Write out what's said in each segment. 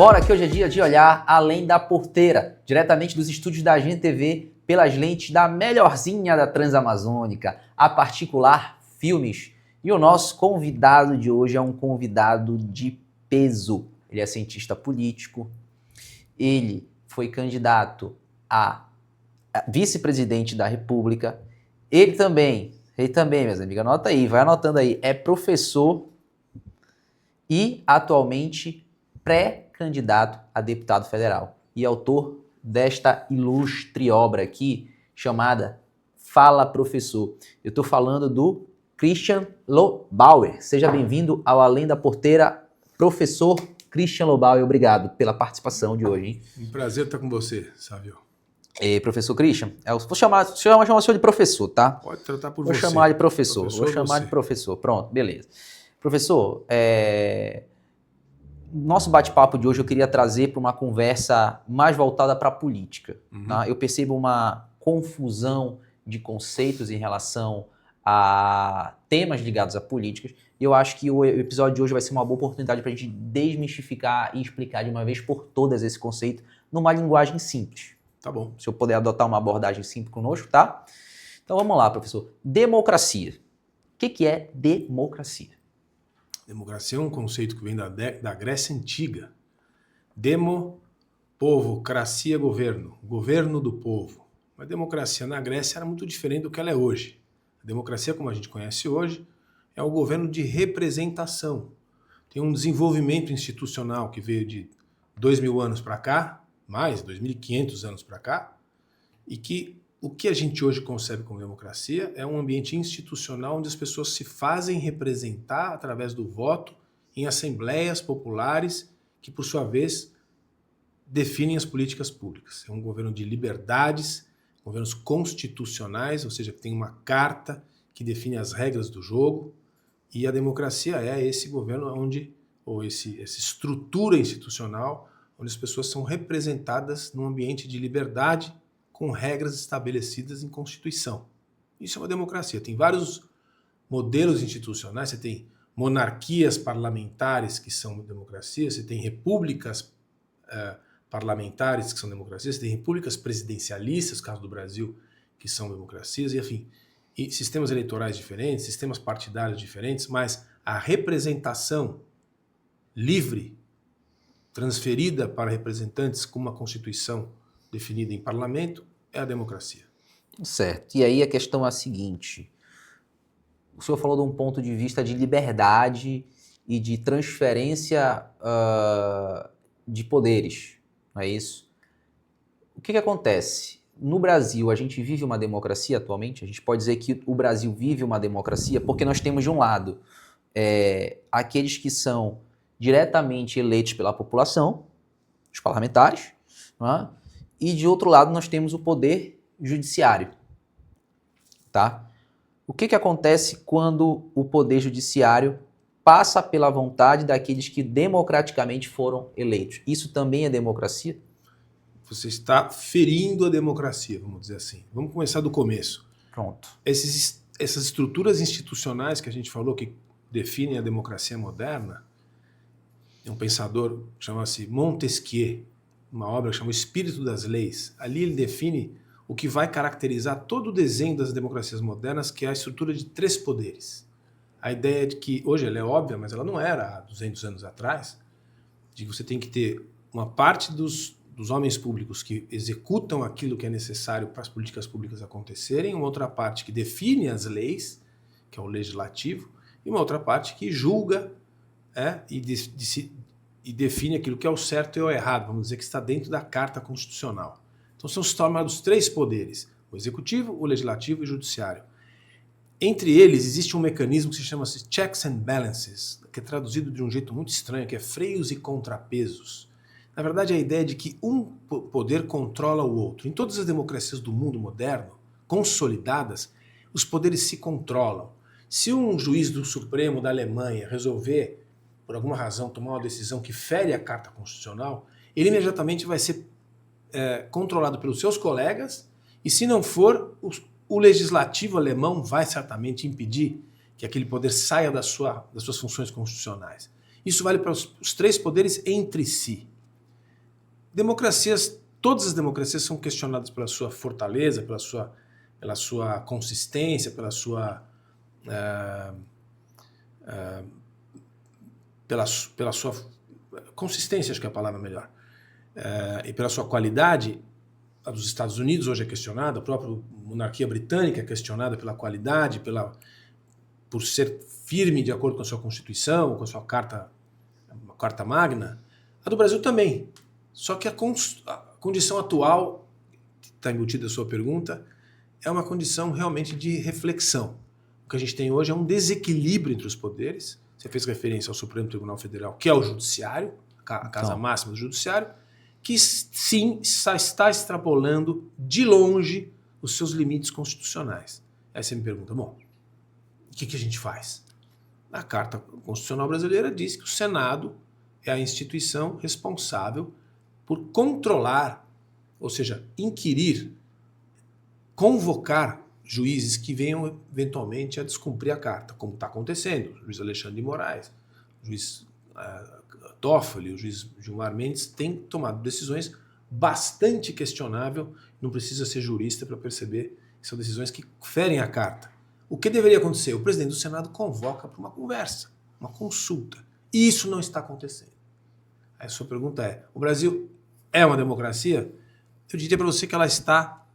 Bora que hoje é dia de olhar além da porteira, diretamente dos estúdios da Agenda TV, pelas lentes da melhorzinha da Transamazônica, a Particular Filmes. E o nosso convidado de hoje é um convidado de peso. Ele é cientista político, ele foi candidato a vice-presidente da República, ele também, meus amigos, anota aí, vai anotando aí, é professor e atualmente pré-candidato a deputado federal e autor desta ilustre obra aqui chamada Fala Professor. Eu estou falando do Christian Lobauer. Seja bem-vindo ao Além da Porteira, professor Christian Lobauer. Obrigado pela participação de hoje, hein? Um prazer estar com você, Sávio. Professor Christian, vou chamar o senhor de professor, tá? Pode tratar por você. Vou chamar de professor. Vou chamar de professor. Pronto, beleza. Professor, nosso bate-papo de hoje eu queria trazer para uma conversa mais voltada para a política. Tá? Eu percebo uma confusão de conceitos em relação a temas ligados a políticas e eu acho que o episódio de hoje vai ser uma boa oportunidade para a gente desmistificar e explicar de uma vez por todas esse conceito numa linguagem simples. Tá bom. Se eu puder adotar uma abordagem simples conosco, tá? Então vamos lá, professor. Democracia. O que é democracia? Democracia é um conceito que vem da Grécia Antiga. Demo, povo, cracia, governo. Governo do povo. Mas a democracia na Grécia era muito diferente do que ela é hoje. A democracia, como a gente conhece hoje, é o governo de representação. Tem um desenvolvimento institucional que veio de 2.000 anos para cá, mais 2.500 anos para cá, e que o que a gente hoje concebe como democracia é um ambiente institucional onde as pessoas se fazem representar através do voto em assembleias populares que, por sua vez, definem as políticas públicas. É um governo de liberdades, governos constitucionais, ou seja, que tem uma carta que define as regras do jogo, e a democracia é esse governo ou essa estrutura institucional onde as pessoas são representadas num ambiente de liberdade com regras estabelecidas em Constituição. Isso é uma democracia. Tem vários modelos institucionais, você tem monarquias parlamentares que são democracias, você tem repúblicas parlamentares que são democracias, você tem repúblicas presidencialistas, caso do Brasil, que são democracias, e enfim, e sistemas eleitorais diferentes, sistemas partidários diferentes, mas a representação livre transferida para representantes com uma Constituição definida em parlamento, é a democracia. Certo. E aí a questão é a seguinte. O senhor falou de um ponto de vista de liberdade e de transferência de poderes, não é isso? O que acontece? No Brasil, a gente vive uma democracia atualmente? A gente pode dizer que o Brasil vive uma democracia porque nós temos, de um lado, aqueles que são diretamente eleitos pela população, os parlamentares, não é? E de outro lado nós temos o poder judiciário. Tá? O que acontece quando o poder judiciário passa pela vontade daqueles que democraticamente foram eleitos? Isso também é democracia? Você está ferindo a democracia, vamos dizer assim. Vamos começar do começo. Pronto. Essas estruturas institucionais que a gente falou que definem a democracia moderna, um pensador chama-se Montesquieu, uma obra que chama O Espírito das Leis. Ali ele define o que vai caracterizar todo o desenho das democracias modernas, que é a estrutura de 3 poderes. A ideia de que, hoje ela é óbvia, mas ela não era há 200 anos atrás, de que você tem que ter uma parte dos homens públicos que executam aquilo que é necessário para as políticas públicas acontecerem, uma outra parte que define as leis, que é o legislativo, e uma outra parte que julga e define aquilo que é o certo e o errado, vamos dizer que está dentro da Carta Constitucional. Então são os chamados 3 poderes, o executivo, o legislativo e o judiciário. Entre eles existe um mecanismo que se chama checks and balances, que é traduzido de um jeito muito estranho, que é freios e contrapesos. Na verdade, a ideia é de que um poder controla o outro. Em todas as democracias do mundo moderno, consolidadas, os poderes se controlam. Se um juiz do Supremo da Alemanha resolver, por alguma razão, tomar uma decisão que fere a Carta Constitucional, ele imediatamente vai ser controlado pelos seus colegas, e se não for, o legislativo alemão vai certamente impedir que aquele poder saia das suas funções constitucionais. Isso vale para os 3 poderes entre si. Todas as democracias são questionadas pela sua fortaleza, pela sua consistência, pela sua consistência, acho que é a palavra melhor, e pela sua qualidade. A dos Estados Unidos hoje é questionada, a própria monarquia britânica é questionada pela qualidade, por ser firme de acordo com a sua Constituição, com a sua Carta Magna. A do Brasil também. Só que a condição atual, que está embutida a sua pergunta, é uma condição realmente de reflexão. O que a gente tem hoje é um desequilíbrio entre os poderes. Você fez referência ao Supremo Tribunal Federal, que é o Judiciário, a casa máxima do Judiciário, que sim está extrapolando de longe os seus limites constitucionais. Aí você me pergunta, bom, o que a gente faz? A Carta Constitucional Brasileira diz que o Senado é a instituição responsável por controlar, ou seja, inquirir, convocar juízes que venham eventualmente a descumprir a Carta, como está acontecendo. O juiz Alexandre de Moraes, o juiz Toffoli, o juiz Gilmar Mendes têm tomado decisões bastante questionáveis, não precisa ser jurista para perceber que são decisões que ferem a Carta. O que deveria acontecer? O presidente do Senado convoca para uma conversa, uma consulta. E isso não está acontecendo. Aí a sua pergunta é, o Brasil é uma democracia? Eu diria para você que ela está,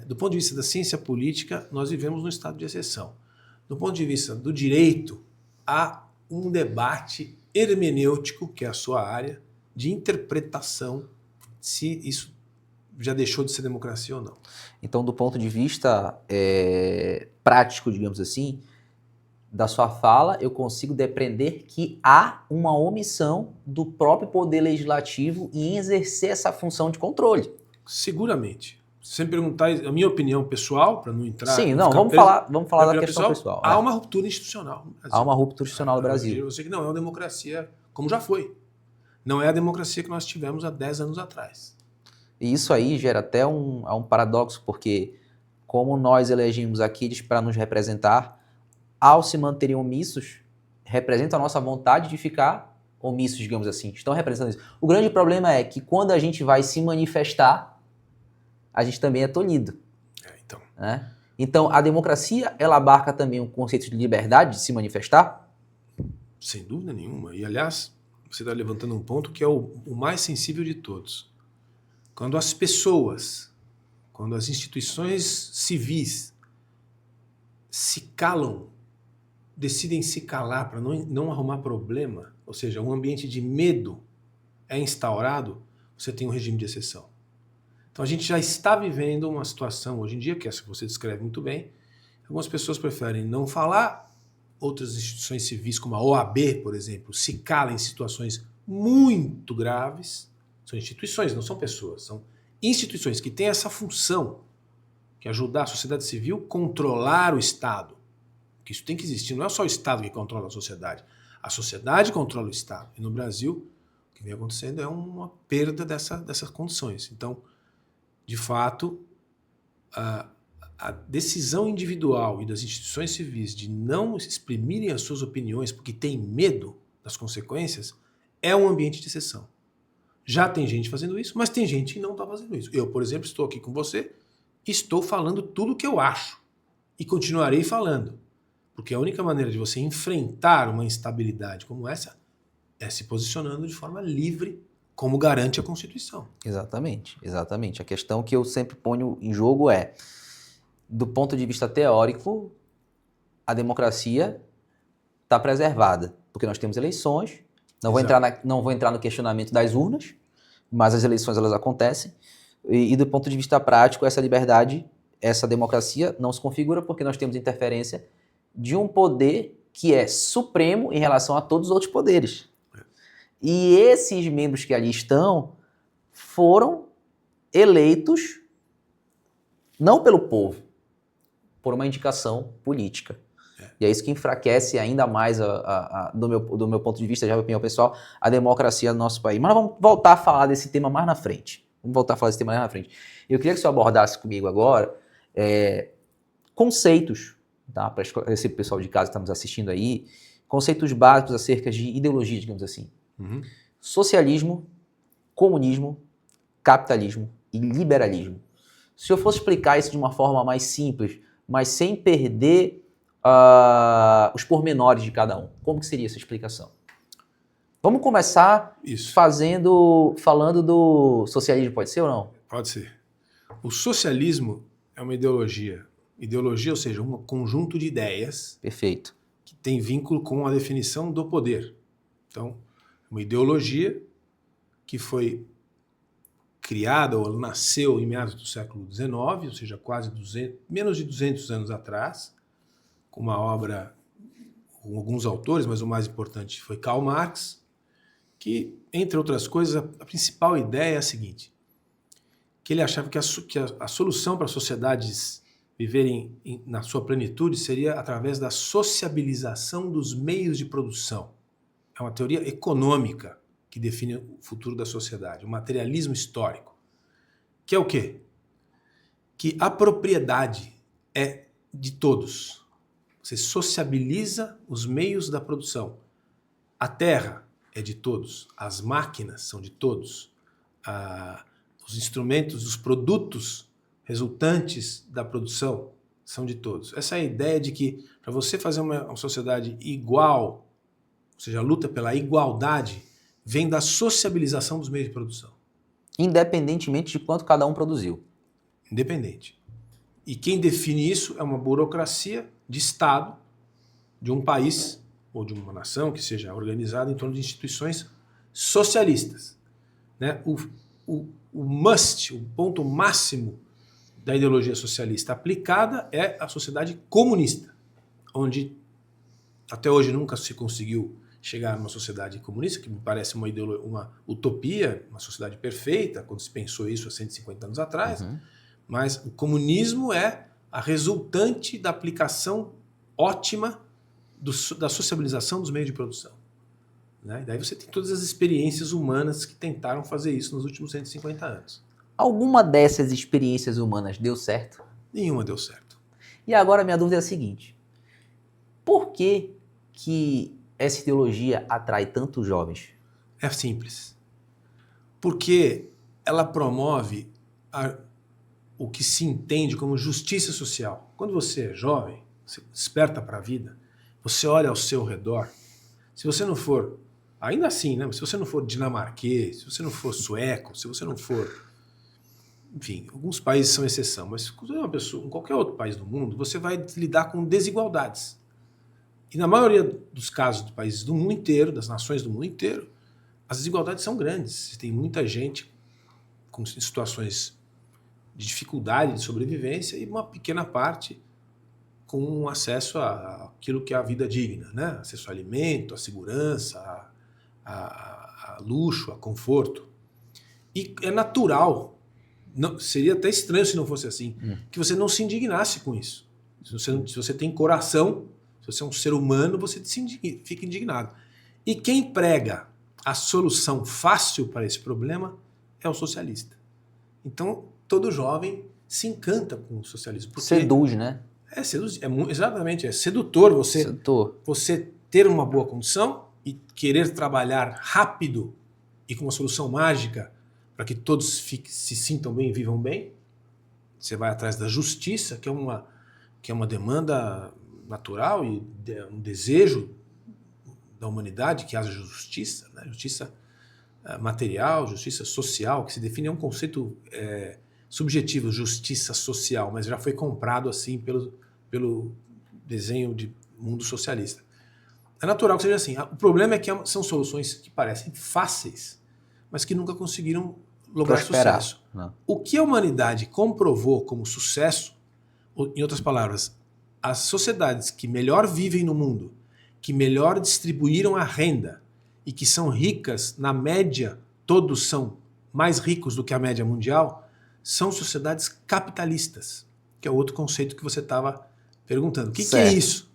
do ponto de vista da ciência política, nós vivemos num estado de exceção. Do ponto de vista do direito, há um debate hermenêutico, que é a sua área, de interpretação, se isso já deixou de ser democracia ou não. Então, do ponto de vista prático, digamos assim, da sua fala, eu consigo depreender que há uma omissão do próprio poder legislativo em exercer essa função de controle. Seguramente. Se você me perguntar a minha opinião pessoal, para não entrar... Sim, não, vamos falar da questão pessoal. Há uma ruptura institucional no Brasil. Há uma ruptura institucional no Brasil. Eu sei que não é uma democracia como já foi. Não é a democracia que nós tivemos há 10 anos atrás. E isso aí gera até um paradoxo, porque como nós elegemos aqueles para nos representar, ao se manterem omissos, representa a nossa vontade de ficar omissos, digamos assim. Estão representando isso. O grande problema é que quando a gente vai se manifestar, a gente também é tolhido. Então. Né? Então, a democracia, ela abarca também o conceito de liberdade de se manifestar? Sem dúvida nenhuma. E, aliás, você está levantando um ponto que é o mais sensível de todos. Quando as pessoas, quando as instituições civis se calam, decidem se calar para não arrumar problema, ou seja, um ambiente de medo é instaurado, você tem um regime de exceção. Então a gente já está vivendo uma situação hoje em dia, que essa que você descreve muito bem, algumas pessoas preferem não falar, outras instituições civis, como a OAB, por exemplo, se calam em situações muito graves. São instituições, não são pessoas, são instituições que têm essa função, que é ajudar a sociedade civil a controlar o Estado. Que isso tem que existir, não é só o Estado que controla a sociedade controla o Estado. E no Brasil, o que vem acontecendo é uma perda dessas condições. Então, de fato, a decisão individual e das instituições civis de não exprimirem as suas opiniões porque tem medo das consequências é um ambiente de exceção. Já tem gente fazendo isso, mas tem gente que não está fazendo isso. Eu, por exemplo, estou aqui com você, estou falando tudo o que eu acho e continuarei falando. Porque a única maneira de você enfrentar uma instabilidade como essa é se posicionando de forma livre, como garante a Constituição. Exatamente, exatamente. A questão que eu sempre ponho em jogo é, do ponto de vista teórico, a democracia está preservada, porque nós temos eleições, não vou entrar no questionamento das urnas, mas as eleições elas acontecem, e do ponto de vista prático, essa liberdade, essa democracia não se configura porque nós temos interferência de um poder que é supremo em relação a todos os outros poderes. E esses membros que ali estão foram eleitos não pelo povo, por uma indicação política. E é isso que enfraquece ainda mais, do meu ponto de vista, já a opinião pessoal, a democracia no nosso país. Mas nós vamos voltar a falar desse tema mais na frente. Eu queria que você abordasse comigo agora conceitos, tá? Para esse pessoal de casa que está nos assistindo aí, conceitos básicos acerca de ideologia, digamos assim. Uhum. Socialismo, comunismo, capitalismo e liberalismo. Se eu fosse explicar isso de uma forma mais simples, mas sem perder os pormenores de cada um, como que seria essa explicação? Vamos começar Isso. falando do socialismo, pode ser ou não? Pode ser. O socialismo é uma ideologia. Ideologia, ou seja, um conjunto de ideias Perfeito. que tem vínculo com a definição do poder. Então, uma ideologia que foi criada ou nasceu em meados do século XIX, ou seja, menos de 200 anos atrás, com uma obra com alguns autores, mas o mais importante foi Karl Marx, que, entre outras coisas, a principal ideia é a seguinte, que ele achava que a solução para as sociedades viverem na sua plenitude seria através da sociabilização dos meios de produção. É uma teoria econômica que define o futuro da sociedade, o materialismo histórico. Que é o quê? Que a propriedade é de todos. Você sociabiliza os meios da produção. A terra é de todos, as máquinas são de todos, os instrumentos, os produtos resultantes da produção são de todos. Essa é a ideia de que para você fazer uma sociedade igual, ou seja, a luta pela igualdade, vem da sociabilização dos meios de produção. Independentemente de quanto cada um produziu. Independente. E quem define isso é uma burocracia de Estado, de um país ou de uma nação que seja organizada em torno de instituições socialistas. Né? O ponto máximo da ideologia socialista aplicada é a sociedade comunista, onde até hoje nunca se conseguiu chegar numa sociedade comunista, que me parece uma utopia, uma sociedade perfeita, quando se pensou isso há 150 anos atrás, mas o comunismo é a resultante da aplicação ótima da sociabilização dos meios de produção. Né? E daí você tem todas as experiências humanas que tentaram fazer isso nos últimos 150 anos. Alguma dessas experiências humanas deu certo? Nenhuma deu certo. E agora minha dúvida é a seguinte, por que essa ideologia atrai tantos jovens? É simples. Porque ela promove o que se entende como justiça social. Quando você é jovem, você desperta para a vida, você olha ao seu redor, se você não for, ainda assim, né? Se você não for dinamarquês, se você não for sueco, se você não for, enfim, alguns países são exceção, mas uma pessoa, em qualquer outro país do mundo, você vai lidar com desigualdades. E na maioria dos casos dos países do mundo inteiro, das nações do mundo inteiro, as desigualdades são grandes. Tem muita gente com situações de dificuldade de sobrevivência e uma pequena parte com acesso àquilo que é a vida digna, né? Acesso a alimento, a segurança, a luxo, a conforto. E é natural, seria até estranho se não fosse assim, que você não se indignasse com isso. Se você tem coração, se você é um ser humano, você fica indignado. E quem prega a solução fácil para esse problema é o socialista. Então, todo jovem se encanta com o socialismo. Seduz, né? Exatamente, é sedutor você ter uma boa condição e querer trabalhar rápido e com uma solução mágica para que todos se sintam bem e vivam bem. Você vai atrás da justiça, que é uma demanda natural e um desejo da humanidade que haja justiça, né? Justiça material, justiça social, que se define é um conceito subjetivo, justiça social, mas já foi comprado assim pelo desenho de mundo socialista. É natural que seja assim. O problema é que são soluções que parecem fáceis, mas que nunca conseguiram lograr sucesso. Não. O que a humanidade comprovou como sucesso, em outras palavras, as sociedades que melhor vivem no mundo, que melhor distribuíram a renda e que são ricas, na média, todos são mais ricos do que a média mundial, são sociedades capitalistas, que é outro conceito que você estava perguntando. O que é isso?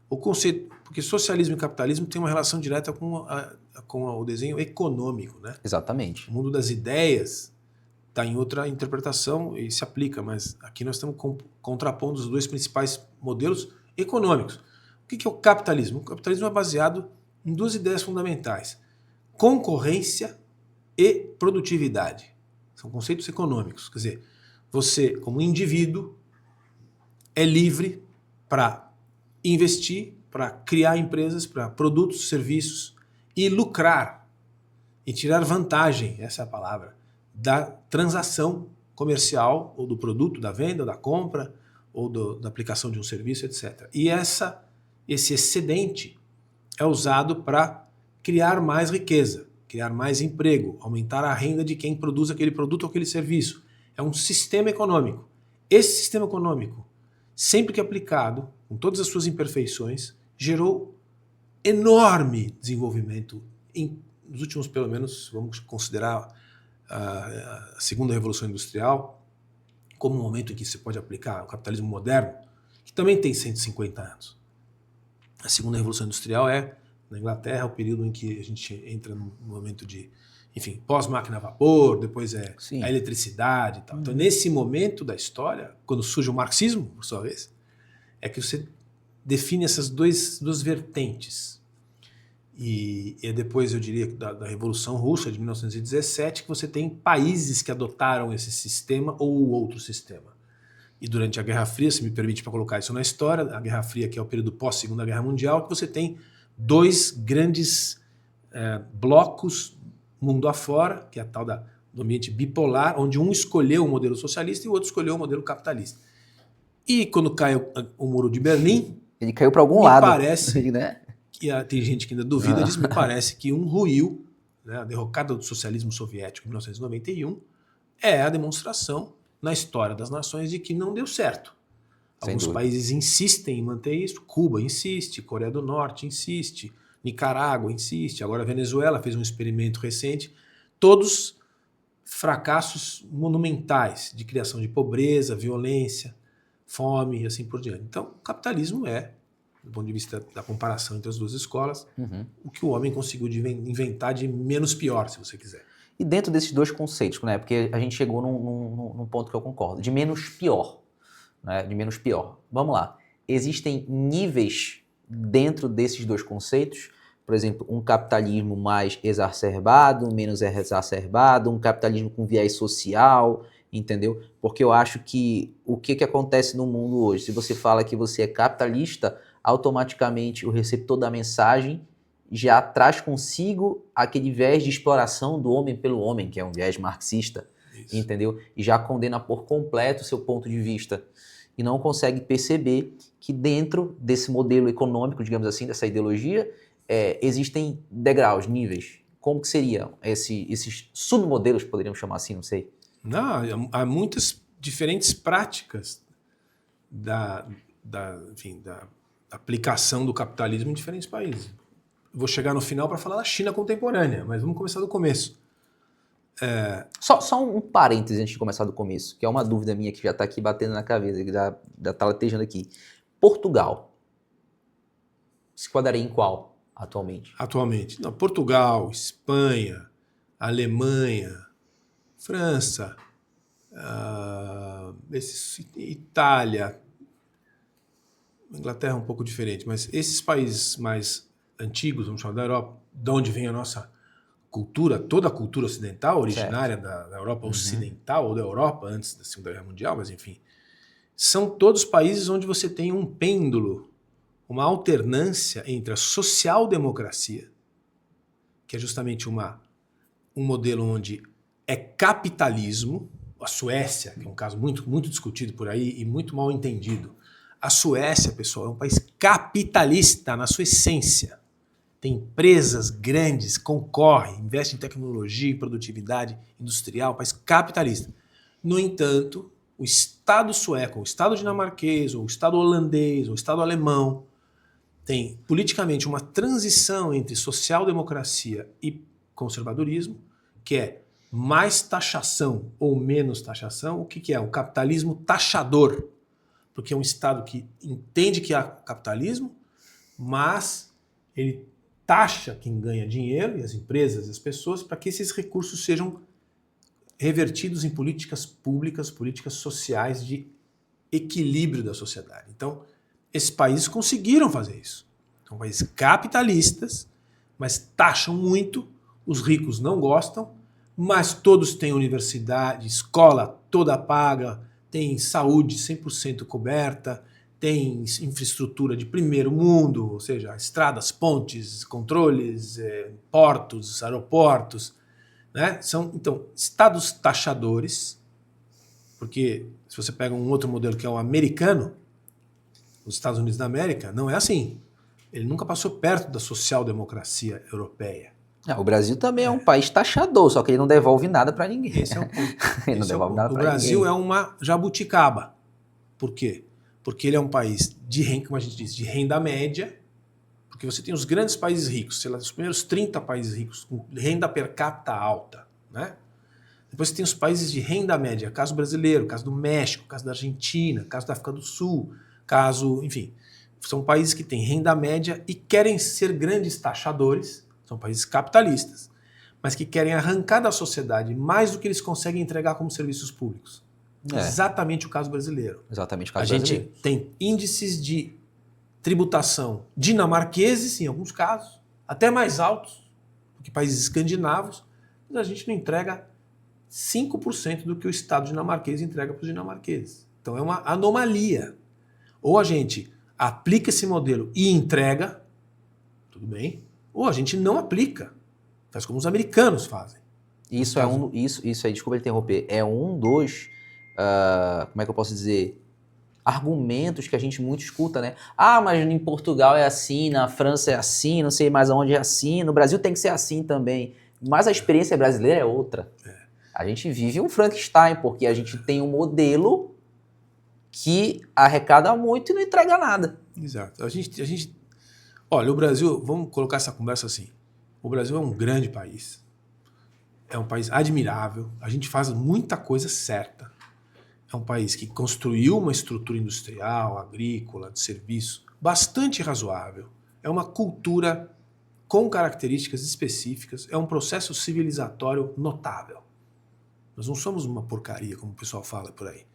O conceito, porque socialismo e capitalismo tem uma relação direta com o desenho econômico, né? Exatamente. O mundo das ideias está em outra interpretação e se aplica, mas aqui nós estamos contrapondo os dois principais modelos econômicos. O que é o capitalismo? O capitalismo é baseado em duas ideias fundamentais: concorrência e produtividade. São conceitos econômicos. Quer dizer, você, como indivíduo, é livre para investir, para criar empresas, para produtos, serviços e lucrar e tirar vantagem, essa é a palavra, da transação comercial ou do produto, da venda, da compra ou da aplicação de um serviço, etc. E esse excedente é usado para criar mais riqueza, criar mais emprego, aumentar a renda de quem produz aquele produto ou aquele serviço. É um sistema econômico. Esse sistema econômico, sempre que aplicado, com todas as suas imperfeições, gerou enorme desenvolvimento nos últimos, pelo menos, vamos considerar a segunda revolução industrial como um momento em que se pode aplicar o capitalismo moderno, que também tem 150 anos. A segunda revolução industrial é, na Inglaterra, o período em que a gente entra num momento de, enfim, pós-máquina a vapor, depois é a eletricidade e tal. Então, nesse momento da história, quando surge o marxismo, por sua vez, é que você define essas duas vertentes. E depois, eu diria, da Revolução Russa de 1917, que você tem países que adotaram esse sistema ou outro sistema. E durante a Guerra Fria, se me permite para colocar isso na história, a Guerra Fria, que é o período pós-Segunda Guerra Mundial, que você tem dois grandes blocos mundo afora, que é a tal do ambiente bipolar, onde um escolheu o modelo socialista e o outro escolheu o modelo capitalista. E quando cai o Muro de Berlim... Ele caiu para algum lado. Parece... né? Que tem gente que ainda duvida disso, me parece que ruiu, né, a derrocada do socialismo soviético em 1991 é a demonstração na história das nações de que não deu certo. Alguns países insistem em manter isso, Cuba insiste, Coreia do Norte insiste, Nicarágua insiste, agora a Venezuela fez um experimento recente, todos fracassos monumentais de criação de pobreza, violência, fome e assim por diante. Então, o capitalismo é, do ponto de vista da comparação entre as duas escolas, o que o homem conseguiu inventar de menos pior, se você quiser. E dentro desses dois conceitos, né, porque a gente chegou num ponto que eu concordo, de menos pior, né, de menos pior. Vamos lá. Existem níveis dentro desses dois conceitos, por exemplo, um capitalismo mais exacerbado, menos exacerbado, um capitalismo com viés social, entendeu? Porque eu acho que o que acontece no mundo hoje, se você fala que você é capitalista, automaticamente o receptor da mensagem já traz consigo aquele viés de exploração do homem pelo homem, que é um viés marxista, entendeu? E já condena por completo o seu ponto de vista. E não consegue perceber que dentro desse modelo econômico, digamos assim, dessa ideologia, existem degraus, níveis. Como que seriam esses submodelos, poderíamos chamar assim, não sei? Não, há muitas diferentes práticas da aplicação do capitalismo em diferentes países. Vou chegar no final para falar da China contemporânea, mas vamos começar do começo. Só um parêntese antes de começar do começo, que é uma dúvida minha que já está aqui batendo na cabeça, que já está latejando aqui. Portugal se quadraria em qual atualmente? Atualmente? Não, Portugal, Espanha, Alemanha, França, Itália, Inglaterra é um pouco diferente, mas esses países mais antigos, vamos chamar da Europa, de onde vem a nossa cultura, toda a cultura ocidental, originária da Europa ocidental ou da Europa antes da Segunda Guerra Mundial, mas enfim, são todos países onde você tem um pêndulo, uma alternância entre a social-democracia, que é justamente um modelo onde é capitalismo, a Suécia, que é um caso muito, muito discutido por aí e muito mal entendido. A Suécia, pessoal, é um país capitalista na sua essência. Tem empresas grandes, concorre, investe em tecnologia e produtividade industrial, país capitalista. No entanto, o Estado sueco, o Estado dinamarquês, ou o Estado holandês, ou o Estado alemão, tem politicamente uma transição entre social-democracia e conservadorismo, que é mais taxação ou menos taxação. O que é? O capitalismo taxador, porque é um Estado que entende que há capitalismo, mas ele taxa quem ganha dinheiro, e as empresas e as pessoas, para que esses recursos sejam revertidos em políticas públicas, políticas sociais de equilíbrio da sociedade. Então, esses países conseguiram fazer isso. São países capitalistas, mas taxam muito, os ricos não gostam, mas todos têm universidade, escola toda paga, tem saúde 100% coberta, tem infraestrutura de primeiro mundo, ou seja, estradas, pontes, controles, portos, aeroportos, né? São, então, estados taxadores, porque se você pega um outro modelo que é o americano, os Estados Unidos da América, não é assim. Ele nunca passou perto da social-democracia europeia. O Brasil também é um país taxador, só que ele não devolve nada para ninguém. Esse é o ponto. Ele não devolve nada O para ninguém. Brasil é uma jabuticaba. Por quê? Porque ele é um país de renda, como a gente diz, de renda média, porque você tem os grandes países ricos, sei lá, os primeiros 30 países ricos com renda per capita alta, né? Depois você tem os países de renda média, caso brasileiro, caso do México, caso da Argentina, caso da África do Sul, caso, enfim, são países que têm renda média e querem ser grandes taxadores, são países capitalistas, mas que querem arrancar da sociedade mais do que eles conseguem entregar como serviços públicos. Exatamente o caso brasileiro. Exatamente o caso A brasileiro. gente tem índices de tributação dinamarqueses, em alguns casos, até mais altos do que países escandinavos, mas a gente não entrega 5% do que o Estado dinamarquês entrega para os dinamarqueses. Então é uma anomalia. Ou a gente aplica esse modelo e entrega, tudo bem, ou a gente não aplica, faz como os americanos fazem. Isso aí, desculpa interromper, é um dos, como é que eu posso dizer, argumentos que a gente muito escuta, né? Ah, mas em Portugal é assim, na França é assim, não sei mais aonde é assim, no Brasil tem que ser assim também. Mas a experiência brasileira é outra. A gente vive um Frankenstein, porque a gente tem um modelo que arrecada muito e não entrega nada. Exato. Olha, o Brasil, vamos colocar essa conversa assim, o Brasil é um grande país, é um país admirável, a gente faz muita coisa certa, é um país que construiu uma estrutura industrial, agrícola, de serviço, bastante razoável, é uma cultura com características específicas, é um processo civilizatório notável. Nós não somos uma porcaria, como o pessoal fala por aí.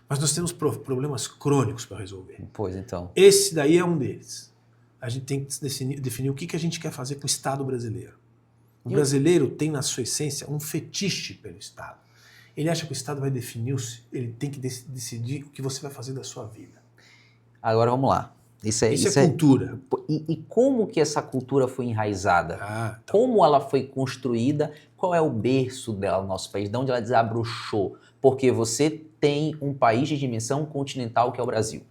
Mas nós temos problemas crônicos para resolver. Pois então. Esse daí é um deles. A gente tem que definir o que a gente quer fazer com o Estado brasileiro. O brasileiro tem, na sua essência, um fetiche pelo Estado. Ele acha que o Estado vai definir, ele tem que decidir o que você vai fazer da sua vida. Agora vamos lá. Isso é cultura. E como que essa cultura foi enraizada? Como ela foi construída? Qual é o berço dela no nosso país? De onde ela desabrochou? Porque você tem um país de dimensão continental que é o Brasil.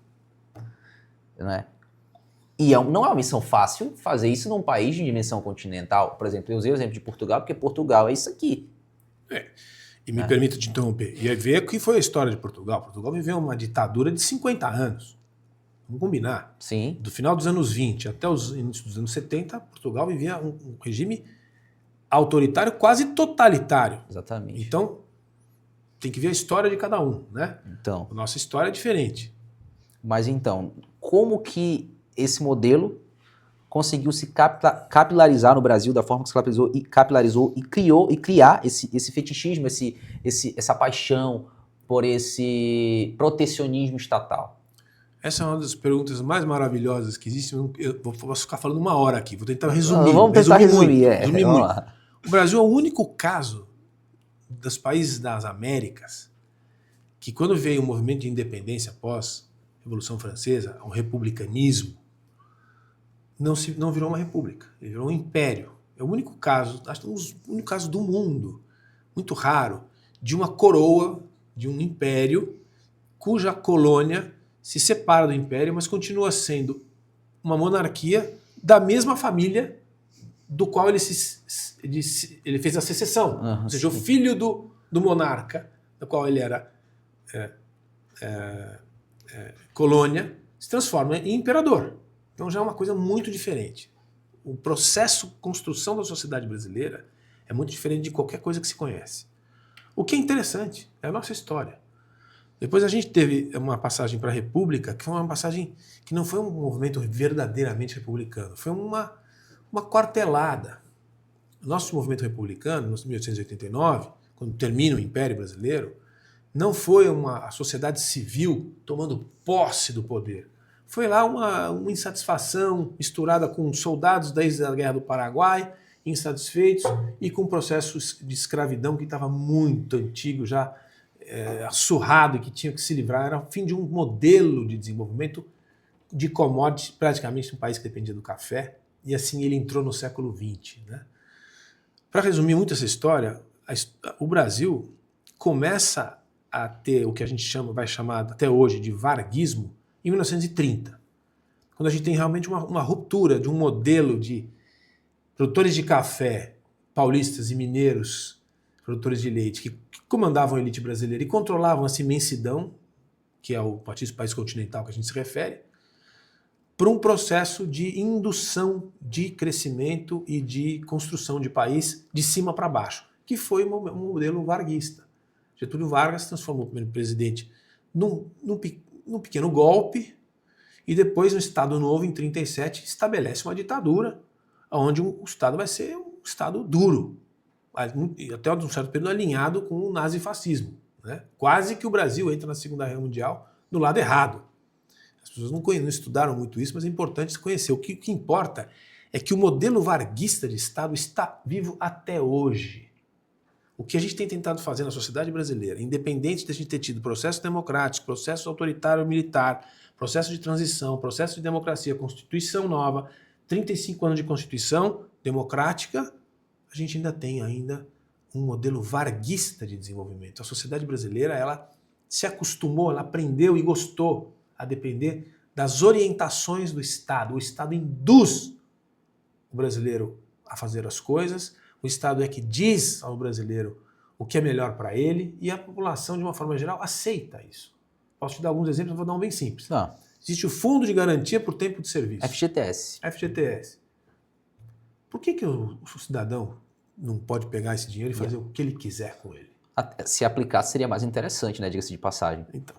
Né? E não é uma missão fácil fazer isso num país de dimensão continental. Por exemplo, eu usei o exemplo de Portugal, porque Portugal é isso aqui. E me permito te interromper. E ver o que foi a história de Portugal. Portugal viveu uma ditadura de 50 anos. Vamos combinar. Sim. Do final dos anos 20 até os inícios dos anos 70, Portugal vivia um regime autoritário, quase totalitário. Exatamente. Então, tem que ver a história de cada um, né? Então. A nossa história é diferente. Mas então, como que esse modelo conseguiu se capilarizar no Brasil da forma que se capilarizou e criar esse fetichismo, essa paixão por esse protecionismo estatal? Essa é uma das perguntas mais maravilhosas que existem. Eu posso ficar falando uma hora aqui. Vou tentar resumir. Vamos tentar resumir. Resumir muito. O Brasil é o único caso dos países das Américas que, quando veio o movimento de independência após a Revolução Francesa, o republicanismo, não virou uma república. Ele virou um império. É o único caso, acho que o único caso do mundo, muito raro, de uma coroa, de um império, cuja colônia se separa do império, mas continua sendo uma monarquia da mesma família do qual ele fez a secessão. Ou seja, o filho do monarca, do qual ele era colônia, se transforma em imperador. Então já é uma coisa muito diferente. O processo de construção da sociedade brasileira é muito diferente de qualquer coisa que se conhece. O que é interessante é a nossa história. Depois a gente teve uma passagem para a República, que foi uma passagem que não foi um movimento verdadeiramente republicano, foi uma quartelada. O nosso movimento republicano, em 1889, quando termina o Império Brasileiro, não foi a sociedade civil tomando posse do poder. Foi lá uma insatisfação misturada com soldados da Guerra do Paraguai insatisfeitos e com um processo de escravidão que estava muito antigo, já assurrado e que tinha que se livrar. Era o fim de um modelo de desenvolvimento de commodities, praticamente um país que dependia do café, e assim ele entrou no século XX. Né? Para resumir muito essa história, o Brasil começa a ter o que a gente vai chamar até hoje de varguismo em 1930, quando a gente tem realmente uma ruptura de um modelo de produtores de café paulistas e mineiros, produtores de leite, que comandavam a elite brasileira e controlavam essa imensidão, que é o país continental que a gente se refere, para um processo de indução de crescimento e de construção de país de cima para baixo, que foi um modelo varguista. Getúlio Vargas transformou o primeiro presidente num pequeno golpe e depois, no Estado Novo, em 1937, estabelece uma ditadura, onde o Estado vai ser um Estado duro, até um certo período alinhado com o nazifascismo. Né? Quase que o Brasil entra na Segunda Guerra Mundial do lado errado. As pessoas não estudaram muito isso, mas é importante se conhecer. O que importa é que o modelo varguista de Estado está vivo até hoje. O que a gente tem tentado fazer na sociedade brasileira, independente de a gente ter tido processo democrático, processo autoritário militar, processo de transição, processo de democracia, Constituição nova, 35 anos de Constituição democrática, a gente ainda tem um modelo varguista de desenvolvimento. A sociedade brasileira, ela se acostumou, ela aprendeu e gostou a depender das orientações do Estado. O Estado induz o brasileiro a fazer as coisas, o Estado é que diz ao brasileiro o que é melhor para ele e a população, de uma forma geral, aceita isso. Posso te dar alguns exemplos, eu vou dar um bem simples. Não. Existe o Fundo de Garantia por Tempo de Serviço. FGTS. FGTS. Por que o cidadão não pode pegar esse dinheiro e fazer o que ele quiser com ele? Se aplicasse seria mais interessante, né? Diga-se de passagem. Então,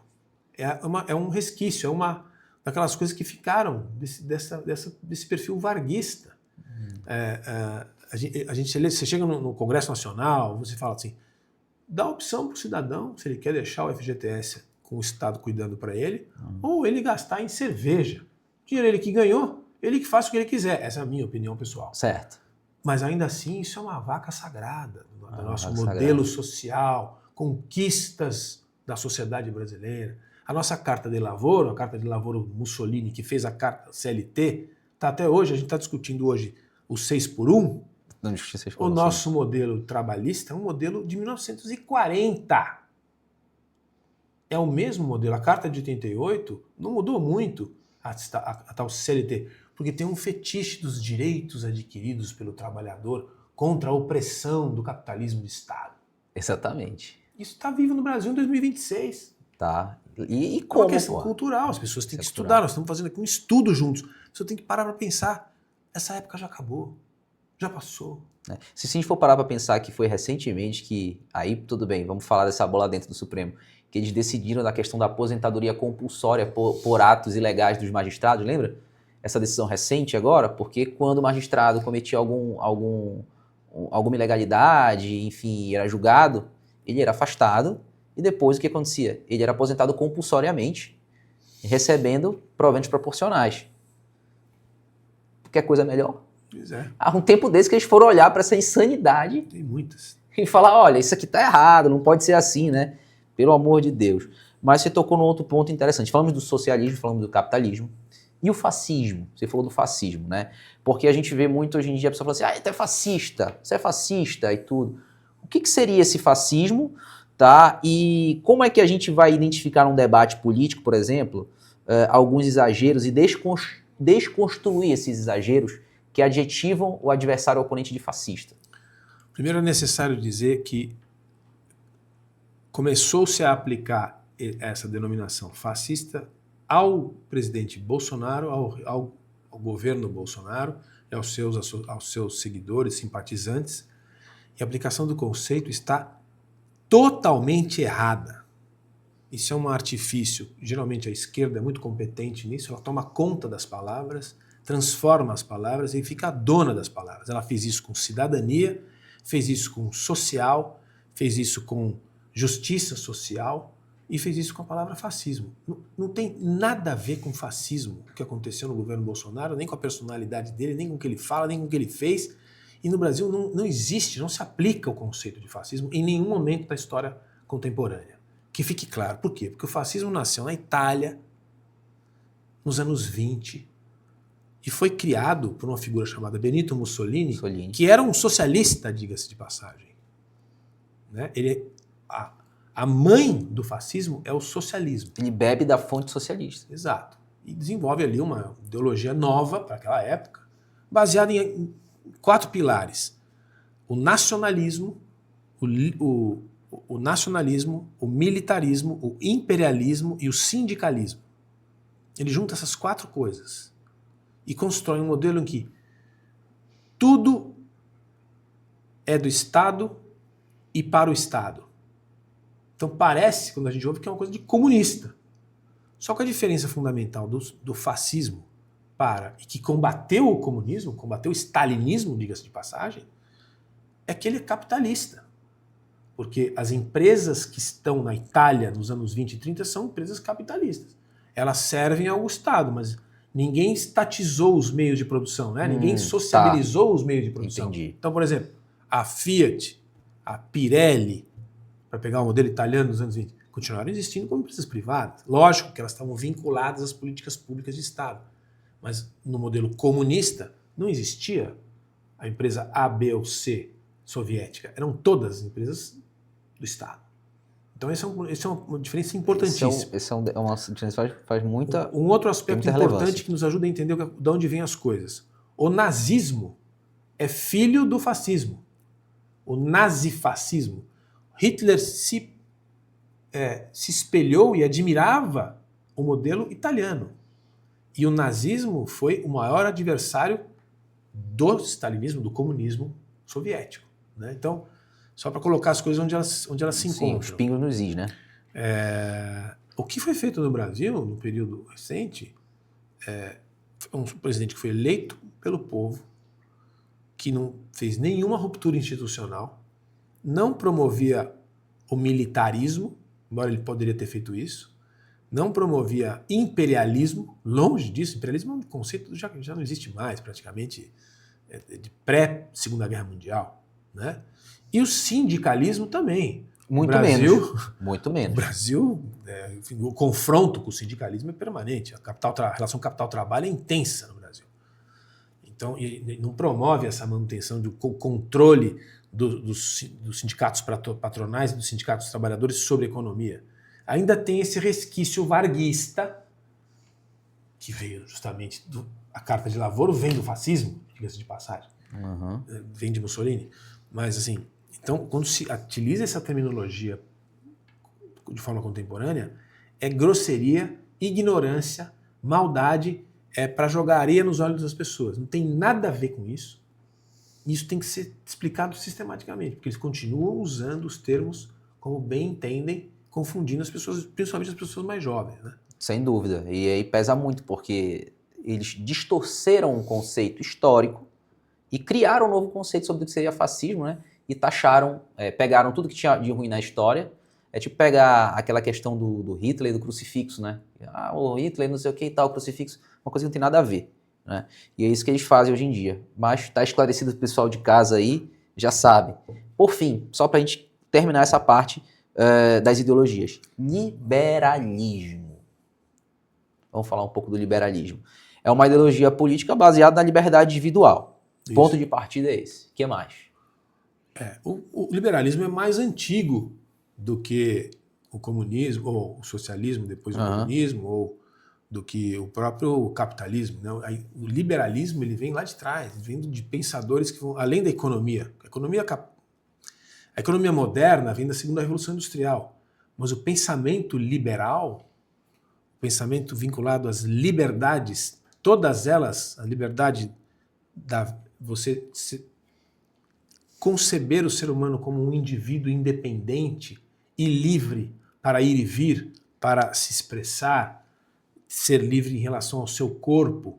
é um resquício, é uma daquelas coisas que ficaram desse perfil varguista. Você chega no Congresso Nacional, você fala assim, dá opção para o cidadão, se ele quer deixar o FGTS com o Estado cuidando para ele, ou ele gastar em cerveja. Dinheiro ele que ganhou, ele que faça o que ele quiser. Essa é a minha opinião pessoal. Certo. Mas ainda assim, isso é uma vaca sagrada do nosso modelo social, conquistas da sociedade brasileira. A nossa Carta de Lavoro, a Carta de Lavoro Mussolini, que fez a Carta CLT, está até hoje, a gente está discutindo hoje o 6x1, o nosso modelo trabalhista é um modelo de 1940. É o mesmo modelo. A Carta de 88 não mudou muito a tal CLT, porque tem um fetiche dos direitos adquiridos pelo trabalhador contra a opressão do capitalismo de Estado. Exatamente. Isso está vivo no Brasil em 2026. Tá. E como? É uma questão cultural, as pessoas têm que estudar, nós estamos fazendo aqui um estudo juntos. A pessoa tem que parar para pensar, essa época já acabou, já passou. Se a gente for parar para pensar que foi recentemente que, aí tudo bem, vamos falar dessa bola dentro do Supremo, que eles decidiram da questão da aposentadoria compulsória por atos ilegais dos magistrados, lembra? Essa decisão recente agora, porque quando o magistrado cometia alguma ilegalidade, enfim, era julgado, ele era afastado e depois o que acontecia? Ele era aposentado compulsoriamente, recebendo proventos proporcionais. Quer coisa melhor? Pois é. Há um tempo desse que eles foram olhar para essa insanidade. Tem muitas. E falar, olha, isso aqui tá errado, não pode ser assim, né? Pelo amor de Deus. Mas você tocou num outro ponto interessante. Falamos do socialismo, falamos do capitalismo. E o fascismo? Você falou do fascismo, né? Porque a gente vê muito hoje em dia a pessoa falando assim, tu é fascista, você é fascista e tudo. O que seria esse fascismo, tá? E como é que a gente vai identificar num debate político, por exemplo, alguns exageros e desconstruir esses exageros que adjetivam o adversário ou oponente de fascista? Primeiro é necessário dizer que começou-se a aplicar essa denominação fascista ao presidente Bolsonaro, ao governo Bolsonaro e aos seus seguidores, simpatizantes, e a aplicação do conceito está totalmente errada. Isso é um artifício. Geralmente a esquerda é muito competente nisso, ela toma conta das palavras, transforma as palavras e fica a dona das palavras. Ela fez isso com cidadania, fez isso com social, fez isso com justiça social e fez isso com a palavra fascismo. Não tem nada a ver com fascismo o que aconteceu no governo Bolsonaro, nem com a personalidade dele, nem com o que ele fala, nem com o que ele fez E no Brasil não existe, não se aplica o conceito de fascismo em nenhum momento da história contemporânea. Que fique claro. Por quê? Porque o fascismo nasceu na Itália, nos anos 20, e foi criado por uma figura chamada Benito Mussolini, que era um socialista, diga-se de passagem. Né? A mãe do fascismo é o socialismo. Ele bebe da fonte socialista. Exato. E desenvolve ali uma ideologia nova para aquela época, baseada em 4 pilares. O nacionalismo, o nacionalismo, o militarismo, o imperialismo e o sindicalismo. Ele junta essas 4 coisas e constrói um modelo em que tudo é do Estado e para o Estado. Então parece, quando a gente ouve, que é uma coisa de comunista. Só que a diferença fundamental do fascismo e que combateu o comunismo, combateu o stalinismo, diga-se de passagem, é que ele é capitalista. Porque as empresas que estão na Itália nos anos 20 e 30 são empresas capitalistas. Elas servem ao Estado, mas ninguém estatizou os meios de produção, né? Ninguém sociabilizou os meios de produção. Entendi. Então, por exemplo, a Fiat, a Pirelli, para pegar o modelo italiano dos anos 20, continuaram existindo como empresas privadas. Lógico que elas estavam vinculadas às políticas públicas de Estado. Mas no modelo comunista não existia a empresa A, B ou C soviética. Eram todas empresas do Estado. Então essa é uma diferença importantíssima. Essa é uma diferença que faz muita... Um outro aspecto importante relevância. que nos ajuda a entender de onde vêm as coisas. O nazismo é filho do fascismo. O nazifascismo. Hitler se espelhou e admirava o modelo italiano. E o nazismo foi o maior adversário do stalinismo, do comunismo soviético. Né? Então, só para colocar as coisas onde elas se encontram. Os pingos nos is, né? O que foi feito no Brasil, no período recente, um presidente que foi eleito pelo povo, que não fez nenhuma ruptura institucional, não promovia o militarismo, embora ele poderia ter feito isso, não promovia imperialismo, longe disso. Imperialismo é um conceito que já não existe mais, praticamente, de pré-Segunda Guerra Mundial. Né? E o sindicalismo também. Muito menos. O Brasil, enfim, o confronto com o sindicalismo é permanente. A relação capital-trabalho é intensa no Brasil. Então, e não promove essa manutenção do controle dos sindicatos patronais e dos sindicatos trabalhadores sobre a economia. Ainda tem esse resquício varguista, que veio justamente a Carta de Lavoro, vem do fascismo, diga-se de passagem, vem de Mussolini. Mas, assim, então, quando se utiliza essa terminologia de forma contemporânea, é grosseria, ignorância, maldade, para jogar areia nos olhos das pessoas. Não tem nada a ver com isso. Isso tem que ser explicado sistematicamente, porque eles continuam usando os termos como bem entendem, confundindo as pessoas, principalmente as pessoas mais jovens. Né? Sem dúvida. E aí pesa muito, porque eles distorceram um conceito histórico e criaram um novo conceito sobre o que seria fascismo, né? E taxaram, pegaram tudo que tinha de ruim na história. É tipo pegar aquela questão do Hitler e do crucifixo, né? O Hitler não sei o que e tal, o crucifixo, uma coisa que não tem nada a ver. Né? E é isso que eles fazem hoje em dia. Mas está esclarecido o pessoal de casa aí, já sabe. Por fim, só para a gente terminar essa parte das ideologias. Liberalismo. Vamos falar um pouco do liberalismo. É uma ideologia política baseada na liberdade individual. Isso. Ponto de partida é esse. O que mais? O liberalismo é mais antigo do que o comunismo, ou o socialismo, depois o comunismo, ou do que o próprio capitalismo. Né? O liberalismo ele vem lá de trás, vem de pensadores que vão além da economia. A economia moderna vem da segunda revolução industrial, mas o pensamento liberal, o pensamento vinculado às liberdades, todas elas, a liberdade da você conceber o ser humano como um indivíduo independente e livre para ir e vir, para se expressar, ser livre em relação ao seu corpo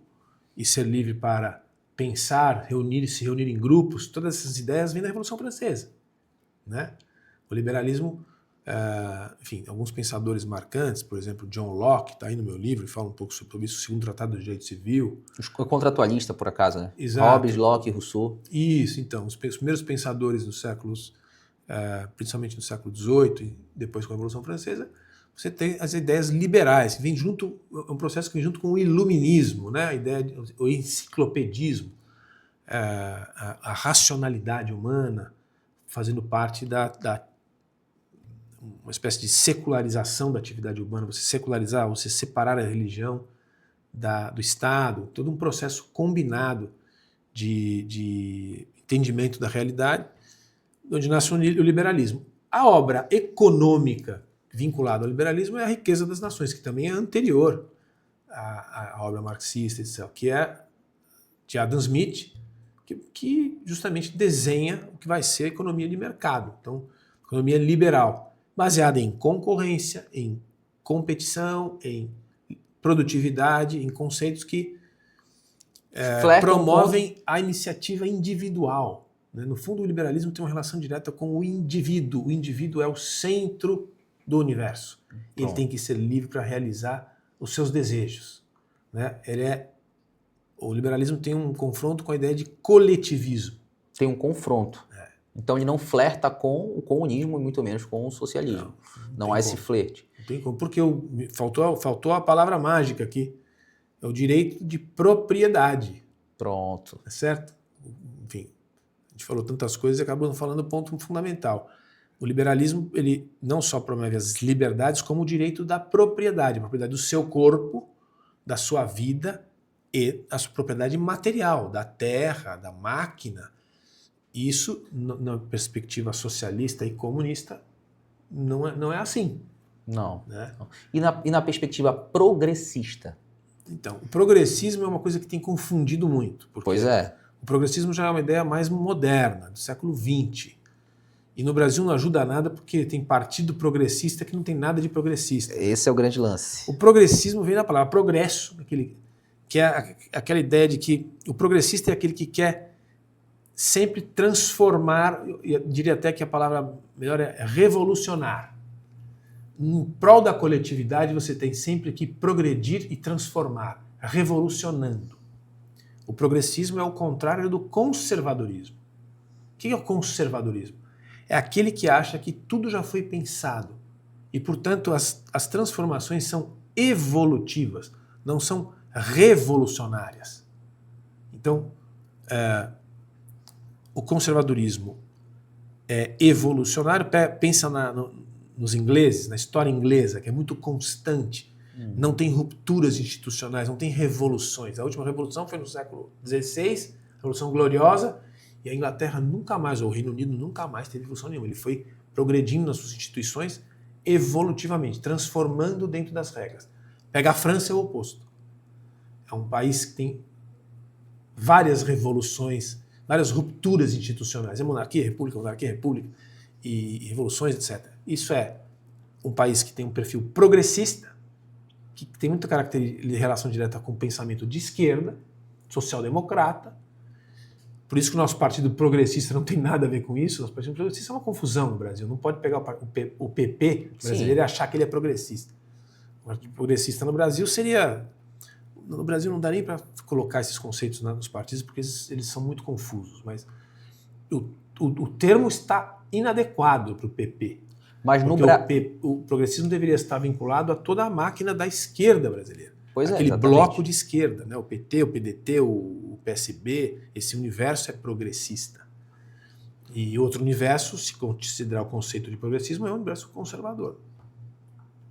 e ser livre para pensar, se reunir em grupos, todas essas ideias vêm da Revolução Francesa. Né? O liberalismo Enfim, alguns pensadores marcantes, por exemplo, John Locke, está aí no meu livro, e fala um pouco sobre isso, o segundo tratado do direito civil. O contratualista, por acaso, né? Exato. Hobbes, Locke, Rousseau. Isso, então, os primeiros pensadores dos séculos, principalmente no século XVIII e depois com a Revolução Francesa, você tem as ideias liberais, que vem junto, é um processo que vem junto com o iluminismo, né? A ideia o enciclopedismo, a racionalidade humana, fazendo parte uma espécie de secularização da atividade humana, você secularizar, você separar a religião do Estado, todo um processo combinado de entendimento da realidade, onde nasce o liberalismo. A obra econômica vinculada ao liberalismo é a Riqueza das Nações, que também é anterior à obra marxista, etc., que é de Adam Smith, que justamente desenha o que vai ser a economia de mercado. Então, economia liberal, baseada em concorrência, em competição, em produtividade, em conceitos que promovem a iniciativa individual. Né? No fundo, o liberalismo tem uma relação direta com o indivíduo. O indivíduo é o centro do universo. Ele tem que ser livre para realizar os seus desejos. Né? O liberalismo tem um confronto com a ideia de coletivismo. Tem um confronto. Então ele não flerta com o comunismo e muito menos com o socialismo. Não há esse flerte. Não tem como, porque faltou a palavra mágica aqui. É o direito de propriedade. Pronto. É certo? Enfim, a gente falou tantas coisas e acabou não falando o ponto fundamental. O liberalismo, ele não só promove as liberdades, como o direito da propriedade. A propriedade do seu corpo, da sua vida e a sua propriedade material, da terra, da máquina. Isso, na perspectiva socialista e comunista, não é assim. Não. Né? E na perspectiva progressista? Então, o progressismo é uma coisa que tem confundido muito. Pois é. O progressismo já é uma ideia mais moderna, do século XX. E no Brasil não ajuda nada porque tem partido progressista que não tem nada de progressista. Esse é o grande lance. O progressismo vem da palavra progresso, que é aquela ideia de que o progressista é aquele que quer sempre transformar, eu diria até que a palavra melhor é revolucionar. Em prol da coletividade, você tem sempre que progredir e transformar, revolucionando. O progressismo é o contrário do conservadorismo. O que é o conservadorismo? É aquele que acha que tudo já foi pensado e, portanto, as transformações são evolutivas, não são revolucionárias. Então, o conservadorismo é evolucionário, pensa nos ingleses, na história inglesa, que é muito constante, não tem rupturas institucionais, não tem revoluções. A última revolução foi no século XVI, Revolução Gloriosa, e a Inglaterra nunca mais, ou o Reino Unido nunca mais teve revolução nenhuma. Ele foi progredindo nas suas instituições evolutivamente, transformando dentro das regras. Pega a França, é o oposto. É um país que tem várias revoluções, várias rupturas institucionais. É monarquia, república, e revoluções, etc. Isso é um país que tem um perfil progressista, que tem muita relação direta com o pensamento de esquerda, social-democrata. Por isso que o nosso partido progressista não tem nada a ver com isso. O nosso partido progressista é uma confusão no Brasil. Não pode pegar o PP brasileiro e achar que ele é progressista. O partido progressista no Brasil seria... No Brasil não dá nem para colocar esses conceitos nos partidos porque eles são muito confusos. Mas o termo está inadequado para o PP. Mas o progressismo deveria estar vinculado a toda a máquina da esquerda brasileira. Aquele exatamente. bloco de esquerda, né? O PT, o PDT, o PSB, esse universo é progressista. E outro universo, se considerar o conceito de progressismo, é um universo conservador.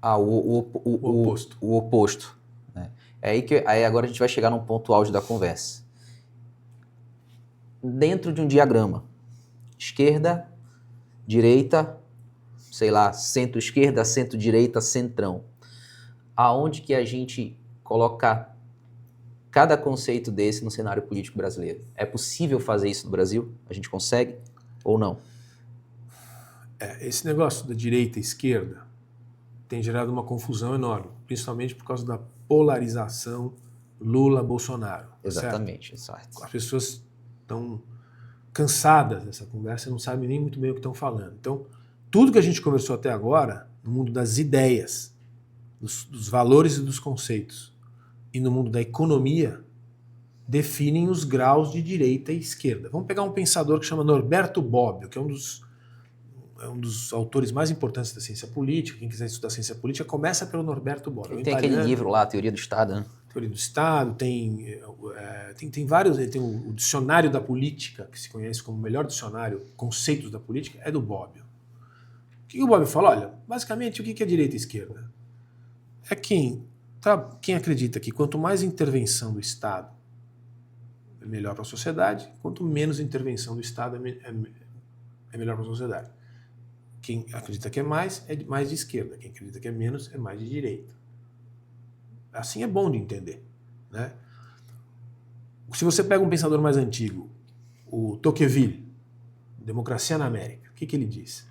O oposto. O oposto. Né? Aí agora a gente vai chegar num ponto auge da conversa. Dentro de um diagrama, esquerda, direita, sei lá, centro-esquerda, centro-direita, centrão. Aonde que a gente coloca cada conceito desse no cenário político brasileiro? É possível fazer isso no Brasil? A gente consegue ou não? Esse negócio da direita e esquerda tem gerado uma confusão enorme, principalmente por causa da polarização Lula-Bolsonaro. Exatamente, certo. As pessoas estão cansadas dessa conversa e não sabem nem muito bem o que estão falando. Então, tudo que a gente conversou até agora, no mundo das ideias, dos valores e dos conceitos, e no mundo da economia, definem os graus de direita e esquerda. Vamos pegar um pensador que chama Norberto Bobbio, que é um dos autores mais importantes da ciência política. Quem quiser estudar ciência política, começa pelo Norberto Bobbio. Tem aquele livro lá, Teoria do Estado, né? Teoria do Estado, tem vários, tem o Dicionário da Política, que se conhece como o melhor dicionário, conceitos da política, é do Bobbio. O que o Bobbio fala? Olha, basicamente, o que é direita e esquerda? É quem acredita que quanto mais intervenção do Estado é melhor para a sociedade, quanto menos intervenção do Estado é melhor para a sociedade. Quem acredita que é mais de esquerda, quem acredita que é menos é mais de direita. Assim é bom de entender, né? Se você pega um pensador mais antigo, o Tocqueville, Democracia na América, o que ele diz?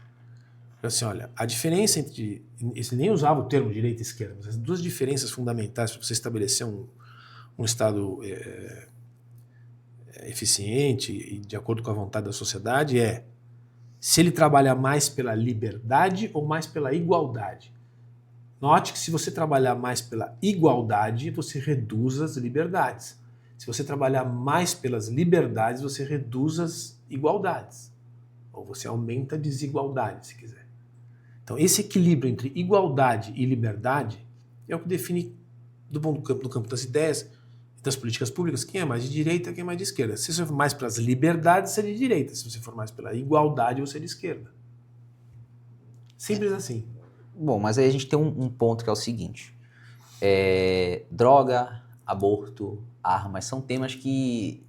Assim, olha, a diferença entre... Ele nem usava o termo direita e esquerda, mas as duas diferenças fundamentais para você estabelecer um Estado eficiente e de acordo com a vontade da sociedade é se ele trabalha mais pela liberdade ou mais pela igualdade. Note que se você trabalhar mais pela igualdade, você reduz as liberdades. Se você trabalhar mais pelas liberdades, você reduz as igualdades. Ou você aumenta a desigualdade, se quiser. Então, esse equilíbrio entre igualdade e liberdade é o que define, do campo das ideias e das políticas públicas, quem é mais de direita, quem é mais de esquerda. Se você for mais pelas liberdades, você é de direita. Se você for mais pela igualdade, você é de esquerda. Simples assim. Bom, mas aí a gente tem um ponto que é o seguinte. Droga, aborto, armas, são temas que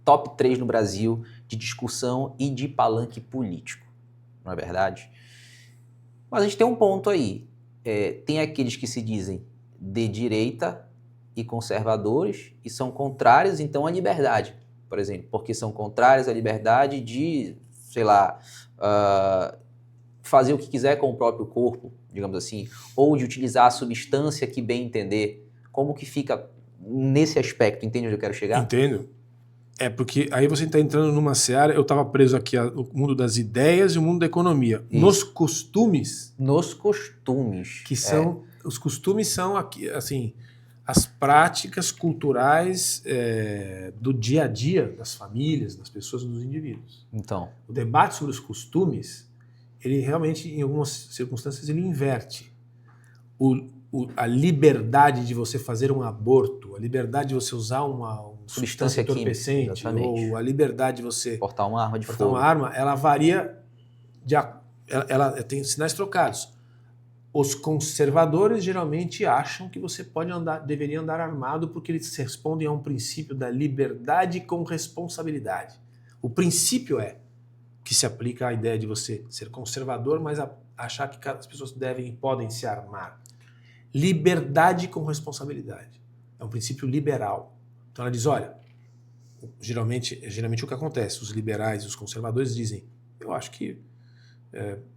top 3 no Brasil de discussão e de palanque político, não é verdade? Mas a gente tem um ponto aí. Tem aqueles que se dizem de direita e conservadores e são contrários, então, à liberdade, por exemplo, porque são contrários à liberdade de, sei lá, fazer o que quiser com o próprio corpo, digamos assim, ou de utilizar a substância que bem entender. Como que fica nesse aspecto? Entende onde eu quero chegar? Entendo. Porque aí você está entrando numa seara, eu estava preso aqui no mundo das ideias e o mundo da economia. Isso. Nos costumes. Nos costumes. Que são... Os costumes são, aqui, assim, as práticas culturais do dia a dia das famílias, das pessoas, dos indivíduos. Então. O debate sobre os costumes, ele realmente, em algumas circunstâncias, ele inverte a liberdade de você fazer um aborto, a liberdade de você usar uma substância entorpecente, ou a liberdade de você portar uma arma de fogo. Portar uma arma, ela varia, ela tem sinais trocados. Os conservadores geralmente acham que você deveria andar armado porque eles respondem a um princípio da liberdade com responsabilidade. O princípio que se aplica à ideia de você ser conservador, mas achar que as pessoas devem e podem se armar. Liberdade com responsabilidade. É um princípio liberal. Então ela diz, olha, geralmente o que acontece, os liberais e os conservadores dizem, eu acho que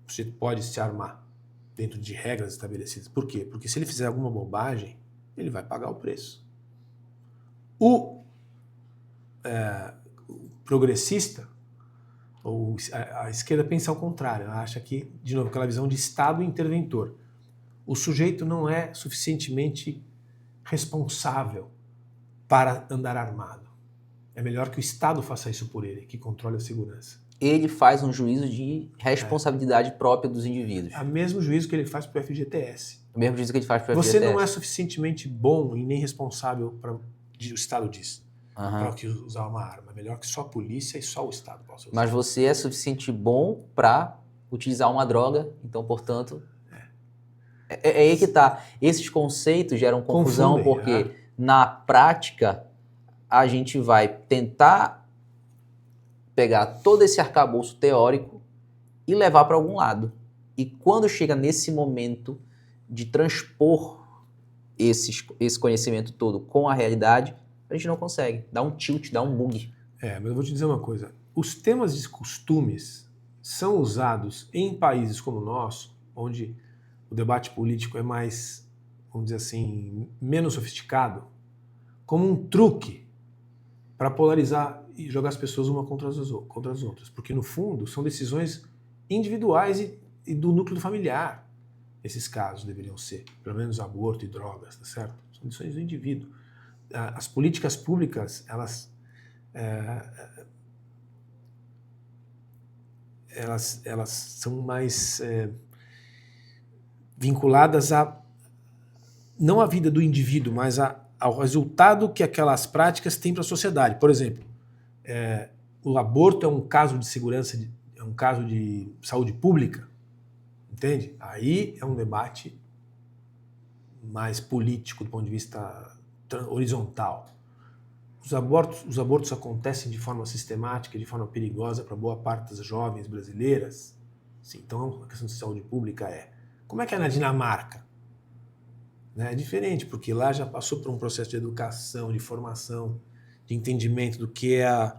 você pode se armar dentro de regras estabelecidas. Por quê? Porque se ele fizer alguma bobagem, ele vai pagar o preço. O progressista, ou a esquerda pensa ao contrário, ela acha que, de novo, aquela visão de Estado interventor. O sujeito não é suficientemente responsável para andar armado. É melhor que o Estado faça isso por ele, que controle a segurança. Ele faz um juízo de responsabilidade própria dos indivíduos. É o mesmo juízo que ele faz para o FGTS. O mesmo juízo que ele faz para o FGTS. Você não é suficientemente bom e nem responsável para o Estado diz. Para usar uma arma. É melhor que só a polícia e só o Estado possa usar. Mas você é suficiente bom para utilizar uma droga, então, portanto... É aí que tá. Esses conceitos geram confusão porque, na prática, a gente vai tentar pegar todo esse arcabouço teórico e levar para algum lado. E quando chega nesse momento de transpor esse conhecimento todo com a realidade, a gente não consegue. Dá um tilt, dá um bug. Mas eu vou te dizer uma coisa. Os temas de costumes são usados em países como o nosso, onde o debate político é mais, vamos dizer assim, menos sofisticado, como um truque para polarizar e jogar as pessoas uma contra as outras. Porque, no fundo, são decisões individuais e do núcleo familiar. Esses casos deveriam ser, pelo menos aborto e drogas, tá certo? São decisões do indivíduo. As políticas públicas, elas são mais vinculadas não à vida do indivíduo, mas ao resultado que aquelas práticas têm para a sociedade. Por exemplo, o aborto é um caso de segurança, é um caso de saúde pública, entende? Aí é um debate mais político do ponto de vista horizontal. Os abortos acontecem de forma sistemática, de forma perigosa para boa parte das jovens brasileiras. Sim, então a questão de saúde pública como é que é na Dinamarca? É diferente, porque lá já passou por um processo de educação, de formação, de entendimento do que é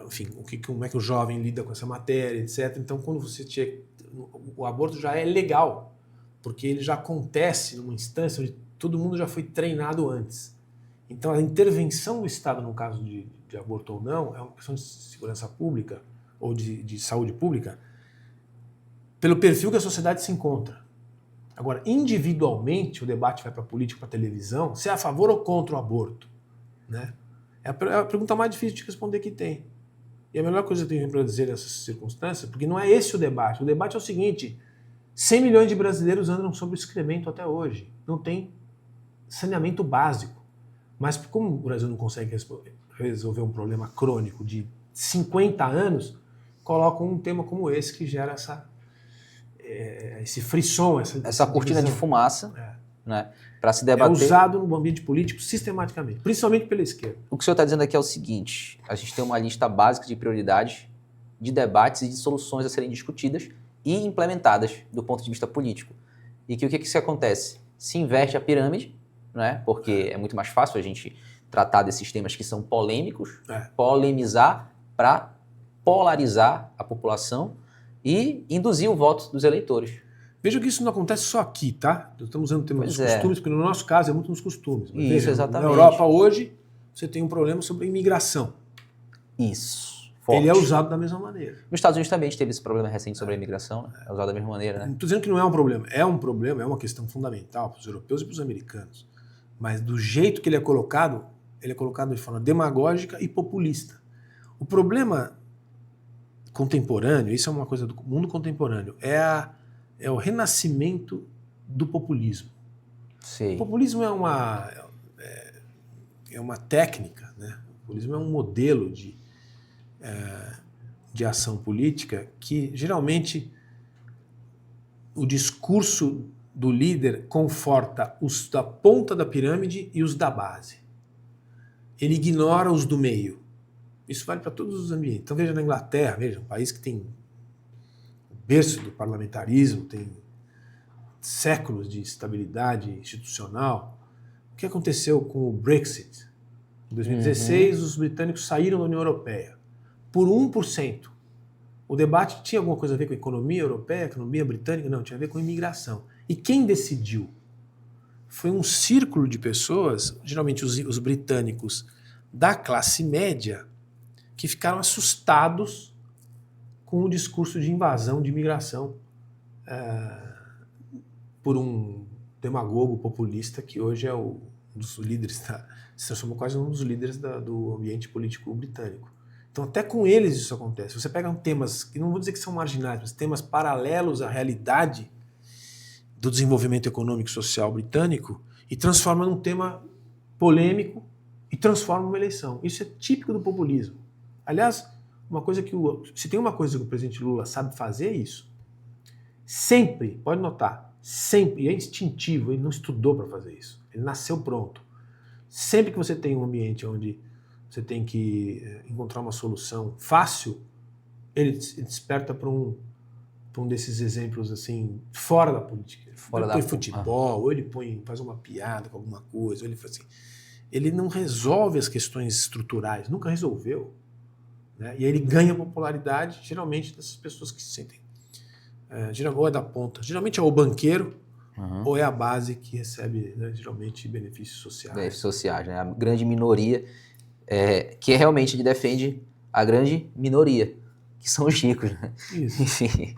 enfim, como é que o jovem lida com essa matéria, etc. Então, quando o aborto já é legal, porque ele já acontece numa instância onde todo mundo já foi treinado antes. Então, a intervenção do Estado, no caso de aborto ou não, é uma questão de segurança pública ou de saúde pública, pelo perfil que a sociedade se encontra. Agora, individualmente, o debate vai para a política, para a televisão, se é a favor ou contra o aborto. Né? É a pergunta mais difícil de responder que tem. E a melhor coisa que eu tenho para dizer nessas circunstâncias, porque não é esse o debate. O debate é o seguinte: 100 milhões de brasileiros andam sobre excremento até hoje. Não tem saneamento básico. Mas como o Brasil não consegue resolver um problema crônico de 50 anos, colocam um tema como esse que gera esse frisson, essa cortina de fumaça, né, para se debater. É usado no ambiente político sistematicamente, principalmente pela esquerda. O que o senhor está dizendo aqui é o seguinte: a gente tem uma lista básica de prioridades, de debates e de soluções a serem discutidas e implementadas do ponto de vista político. E que o que acontece? Se inverte a pirâmide, né, porque é muito mais fácil a gente tratar desses temas que são polêmicos, polemizar para polarizar a população e induzir o voto dos eleitores. Veja que isso não acontece só aqui, tá? Estamos usando o tema dos costumes, porque no nosso caso é muito nos costumes. Mas isso, veja, exatamente. Na Europa hoje, você tem um problema sobre a imigração. Isso. Forte. Ele é usado da mesma maneira. Nos Estados Unidos também teve esse problema recente sobre a imigração, né? É usado da mesma maneira, né? Não estou dizendo que não é um problema. É um problema, é uma questão fundamental para os europeus e para os americanos. Mas do jeito que ele é colocado de forma demagógica e populista. O problema contemporâneo, isso é uma coisa do mundo contemporâneo, é o renascimento do populismo. Sim. O populismo é uma técnica, né? O populismo é um modelo de ação política que, geralmente, o discurso do líder conforta os da ponta da pirâmide e os da base. Ele ignora os do meio. Isso vale para todos os ambientes. Então veja na Inglaterra, veja, um país que tem o berço do parlamentarismo, tem séculos de estabilidade institucional. O que aconteceu com o Brexit? Em 2016, os britânicos saíram da União Europeia por 1%. O debate tinha alguma coisa a ver com a economia europeia, a economia britânica? Não, tinha a ver com imigração. E quem decidiu? Foi um círculo de pessoas, geralmente os britânicos da classe média, que ficaram assustados com o discurso de invasão, de imigração, por um demagogo populista que hoje é um dos líderes, se transformou quase um dos líderes do ambiente político britânico. Então até com eles isso acontece. Você pega temas, que não vou dizer que são marginais, mas temas paralelos à realidade do desenvolvimento econômico e social britânico e transforma num tema polêmico e transforma numa eleição. Isso é típico do populismo. Aliás, se tem uma coisa que o presidente Lula sabe fazer é isso. Sempre, pode notar, sempre, e é instintivo, ele não estudou para fazer isso. Ele nasceu pronto. Sempre que você tem um ambiente onde você tem que encontrar uma solução fácil, ele desperta para um desses exemplos assim, fora da política. Ele põe futebol, ou ele faz uma piada com alguma coisa, ou ele faz assim. Ele não resolve as questões estruturais, nunca resolveu. Né? E aí ele ganha popularidade, geralmente, dessas pessoas que se sentem. Ou é da ponta. Geralmente é o banqueiro, ou é a base que recebe, né, geralmente, benefícios sociais. Benefícios sociais, né? A grande minoria, que realmente ele defende a grande minoria, que são os ricos. Né? Isso. Enfim.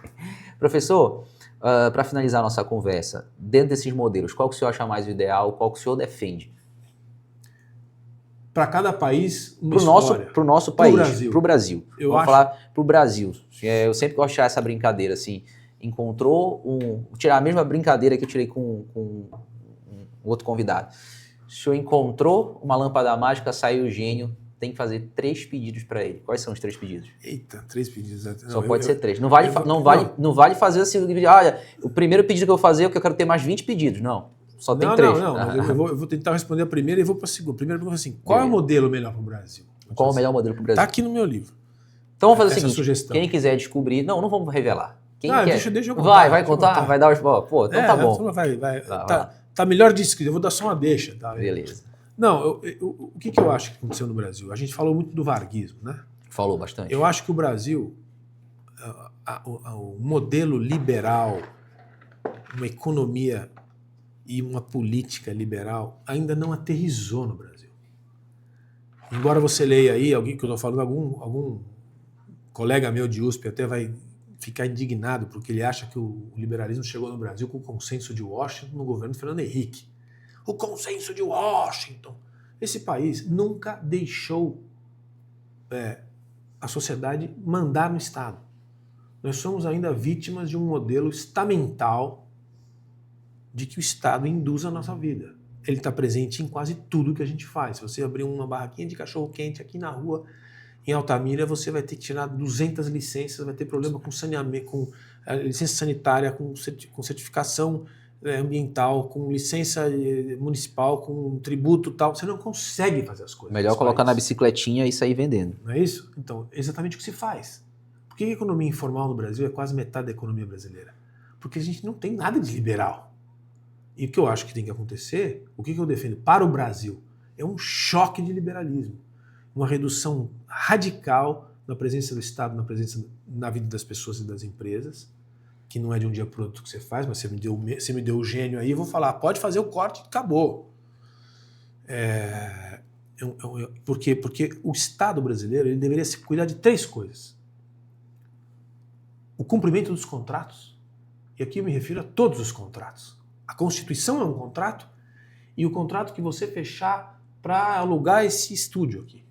Professor, para finalizar a nossa conversa, dentro desses modelos, qual que o senhor acha mais o ideal, qual que o senhor defende? Para cada país, uma Para história. o nosso país, Brasil. para o Brasil. Vamos falar para o Brasil. Eu sempre gosto de achar essa brincadeira, assim, tirar a mesma brincadeira que eu tirei com um outro convidado. O senhor encontrou uma lâmpada mágica, saiu o gênio, tem que fazer 3 pedidos para ele. Quais são os 3 pedidos? Eita, 3 pedidos. Só pode ser 3. Não vale fazer assim, olha, o primeiro pedido que eu vou fazer é que eu quero ter mais 20 pedidos. Não, só tem 3. Não. Eu vou tentar responder a primeira e vou para a segunda. Primeiro eu vou assim, qual é o modelo melhor para o Brasil? Qual é o melhor modelo para o Brasil? Está aqui no meu livro. Então vamos fazer o seguinte, sugestão. Quem quiser descobrir... Não vamos revelar. Quem quer... Deixa eu contar. Vai contar? Vai dar os... Pô, então tá bom. Vai. Tá melhor descrito, eu vou dar só uma deixa. Tá? Beleza. Não, o que eu acho que aconteceu no Brasil? A gente falou muito do varguismo, né? Falou bastante. Eu acho que o Brasil, o modelo liberal, uma economia e uma política liberal ainda não aterrizou no Brasil. Embora você leia aí, alguém que eu estou falando, algum colega meu de USP até vai ficar indignado porque ele acha que o liberalismo chegou no Brasil com o consenso de Washington no governo de Fernando Henrique. O consenso de Washington. Esse país nunca deixou a sociedade mandar no Estado. Nós somos ainda vítimas de um modelo estamental de que o Estado induz a nossa vida. Ele está presente em quase tudo que a gente faz. Se você abrir uma barraquinha de cachorro-quente aqui na rua, em Altamira, você vai ter que tirar 200 licenças, vai ter problema com saneamento, com licença sanitária, com certificação ambiental, com licença municipal, com tributo e tal. Você não consegue fazer as coisas. Melhor colocar na bicicletinha e sair vendendo. Não é isso? Então, é exatamente o que se faz. Por que a economia informal no Brasil é quase metade da economia brasileira? Porque a gente não tem nada de liberal. E o que eu acho que tem que acontecer, o que eu defendo para o Brasil, é um choque de liberalismo. Uma redução radical na presença do Estado, na vida das pessoas e das empresas, que não é de um dia para o outro que você faz, mas você me deu o gênio aí, eu vou falar, pode fazer o corte, acabou. Por quê? Porque o Estado brasileiro ele deveria se cuidar de 3 coisas. O cumprimento dos contratos, e aqui eu me refiro a todos os contratos. A Constituição é um contrato, e o contrato que você fechar para alugar esse estúdio aqui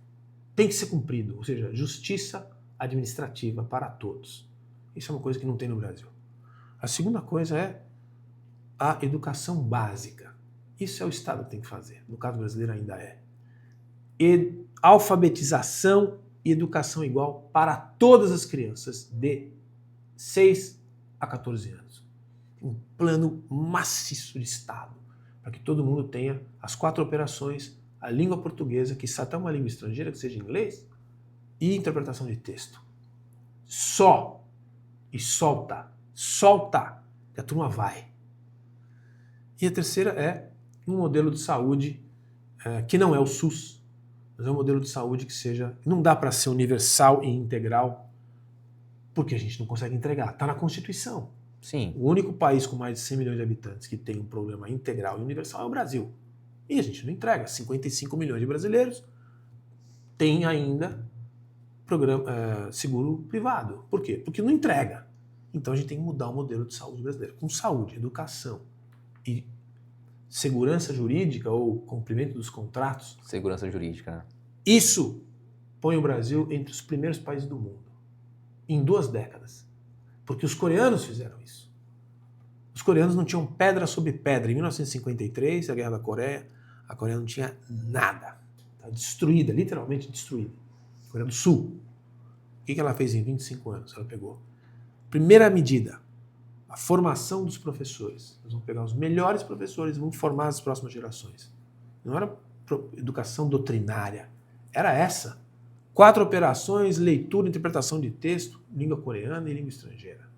tem que ser cumprido, ou seja, justiça administrativa para todos. Isso é uma coisa que não tem no Brasil. A segunda coisa é a educação básica. Isso é o Estado que tem que fazer. No caso brasileiro ainda é. E alfabetização e educação igual para todas as crianças de 6 a 14 anos. Um plano maciço de Estado para que todo mundo tenha as 4 operações, a língua portuguesa, que até uma língua estrangeira, que seja inglês, e interpretação de texto. Só. E solta, que a turma vai. E a terceira é um modelo de saúde que não é o SUS, mas é um modelo de saúde que seja... Não dá para ser universal e integral, porque a gente não consegue entregar. Está na Constituição. Sim. O único país com mais de 100 milhões de habitantes que tem um programa integral e universal é o Brasil. E a gente não entrega. 55 milhões de brasileiros têm ainda seguro privado. Por quê? Porque não entrega. Então a gente tem que mudar o modelo de saúde brasileiro. Com saúde, educação e segurança jurídica ou cumprimento dos contratos. Segurança jurídica, né? Isso põe o Brasil entre os primeiros países do mundo. Em 2 décadas. Porque os coreanos fizeram isso. Os coreanos não tinham pedra sobre pedra. Em 1953, a Guerra da Coreia, a Coreia não tinha nada. Estava destruída, literalmente destruída. A Coreia do Sul. O que ela fez em 25 anos? Ela pegou. Primeira medida, a formação dos professores. Nós vamos pegar os melhores professores e vamos formar as próximas gerações. Não era educação doutrinária. Era essa. 4 operações, leitura, interpretação de texto, língua coreana e língua estrangeira.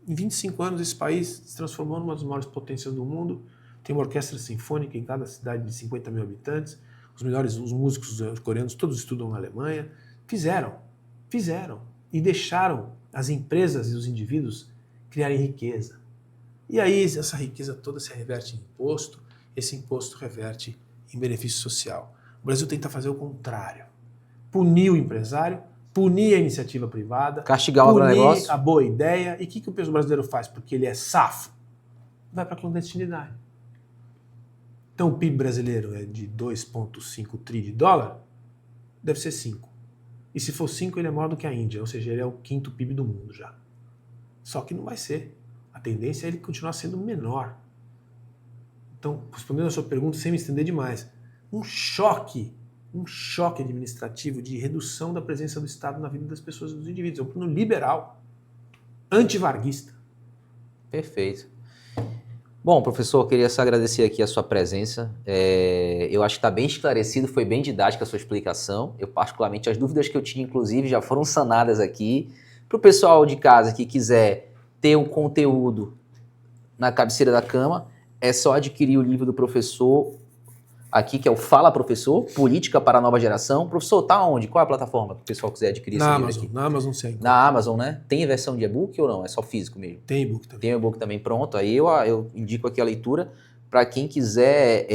Em 25 anos, esse país se transformou numa das maiores potências do mundo. Tem uma orquestra sinfônica em cada cidade de 50 mil habitantes. Os músicos coreanos todos estudam na Alemanha. Fizeram. E deixaram as empresas e os indivíduos criarem riqueza. E aí essa riqueza toda se reverte em imposto. Esse imposto reverte em benefício social. O Brasil tenta fazer o contrário. Punir o empresário punir a iniciativa privada, Castigar o punir agronegócio. a boa ideia. E o que o peso brasileiro faz? Porque ele é safo, vai para a clandestinidade. Então o PIB brasileiro é de 2,5 tri de dólar, deve ser 5. E se for 5, ele é maior do que a Índia, ou seja, ele é o 5º PIB do mundo já. Só que não vai ser. A tendência é ele continuar sendo menor. Então, respondendo a sua pergunta, sem me estender demais, um choque administrativo de redução da presença do Estado na vida das pessoas e dos indivíduos. É um plano liberal, antivarguista. Perfeito. Bom, professor, eu queria só agradecer aqui a sua presença. Eu acho que está bem esclarecido, foi bem didática a sua explicação. Eu, particularmente, as dúvidas que eu tinha, inclusive, já foram sanadas aqui. Para o pessoal de casa que quiser ter um conteúdo na cabeceira da cama, é só adquirir o livro do professor aqui, que é o Fala Professor, Política para a Nova Geração. Professor, tá onde? Qual é a plataforma que o pessoal quiser adquirir esse livro aqui? Na Amazon, sim. Na Amazon, né? Tem versão de e-book ou não? É só físico mesmo? Tem e-book também. Tem o e-book também pronto. Aí eu indico aqui a leitura para quem quiser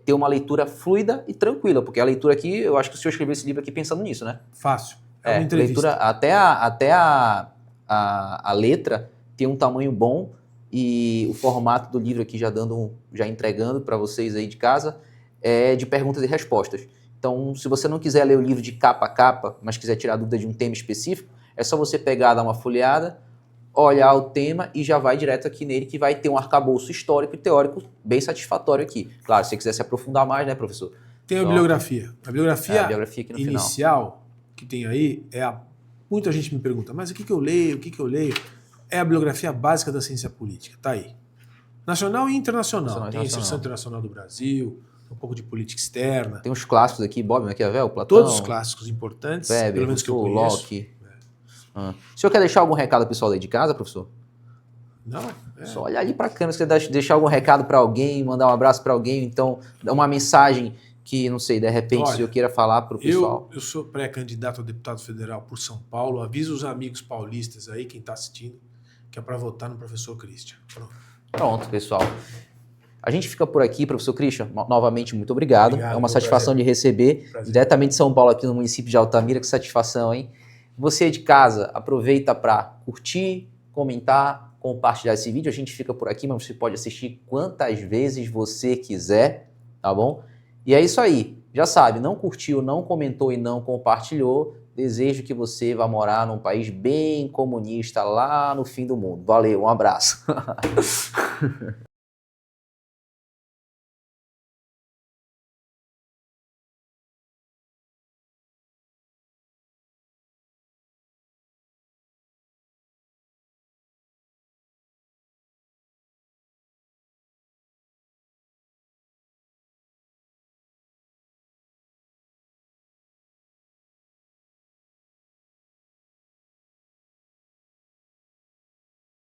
ter uma leitura fluida e tranquila, porque a leitura aqui, eu acho que o senhor escreveu esse livro aqui pensando nisso, né? Fácil. É uma entrevista. Leitura, até a letra tem um tamanho bom e o formato do livro aqui já entregando para vocês aí de casa é de perguntas e respostas. Então, se você não quiser ler o livro de capa a capa, mas quiser tirar dúvida de um tema específico, é só você pegar, dar uma folheada, olhar o tema e já vai direto aqui nele, que vai ter um arcabouço histórico e teórico bem satisfatório aqui. Claro, se você quiser se aprofundar mais, né, professor? Tem a bibliografia. A bibliografia, aqui no inicial que tem aí muita gente me pergunta, mas o que eu leio? É a bibliografia básica da ciência política. Tá aí. Nacional e internacional. Tem a Instituição Internacional do Brasil, um pouco de política externa. Tem uns clássicos aqui, Bob Maquiavel, Platão. Todos os clássicos importantes, Weber, pelo menos que eu conheço. Locke. O senhor quer deixar algum recado pessoal aí de casa, professor? Não. Só olhar ali para a câmera, se quer deixar algum recado para alguém, mandar um abraço para alguém, então dar uma mensagem que, não sei, de repente, se eu queira falar para o pessoal. Eu sou pré-candidato a deputado federal por São Paulo. Aviso os amigos paulistas aí, quem está assistindo, que é para votar no professor Christian. Pronto, pessoal. A gente fica por aqui, professor Christian. Novamente, muito obrigado. É uma satisfação de receber diretamente de São Paulo, aqui no município de Altamira. Que satisfação, hein? Você de casa, aproveita para curtir, comentar, compartilhar esse vídeo. A gente fica por aqui, mas você pode assistir quantas vezes você quiser, tá bom? E é isso aí. Já sabe, não curtiu, não comentou e não compartilhou. Desejo que você vá morar num país bem comunista lá no fim do mundo. Valeu, um abraço.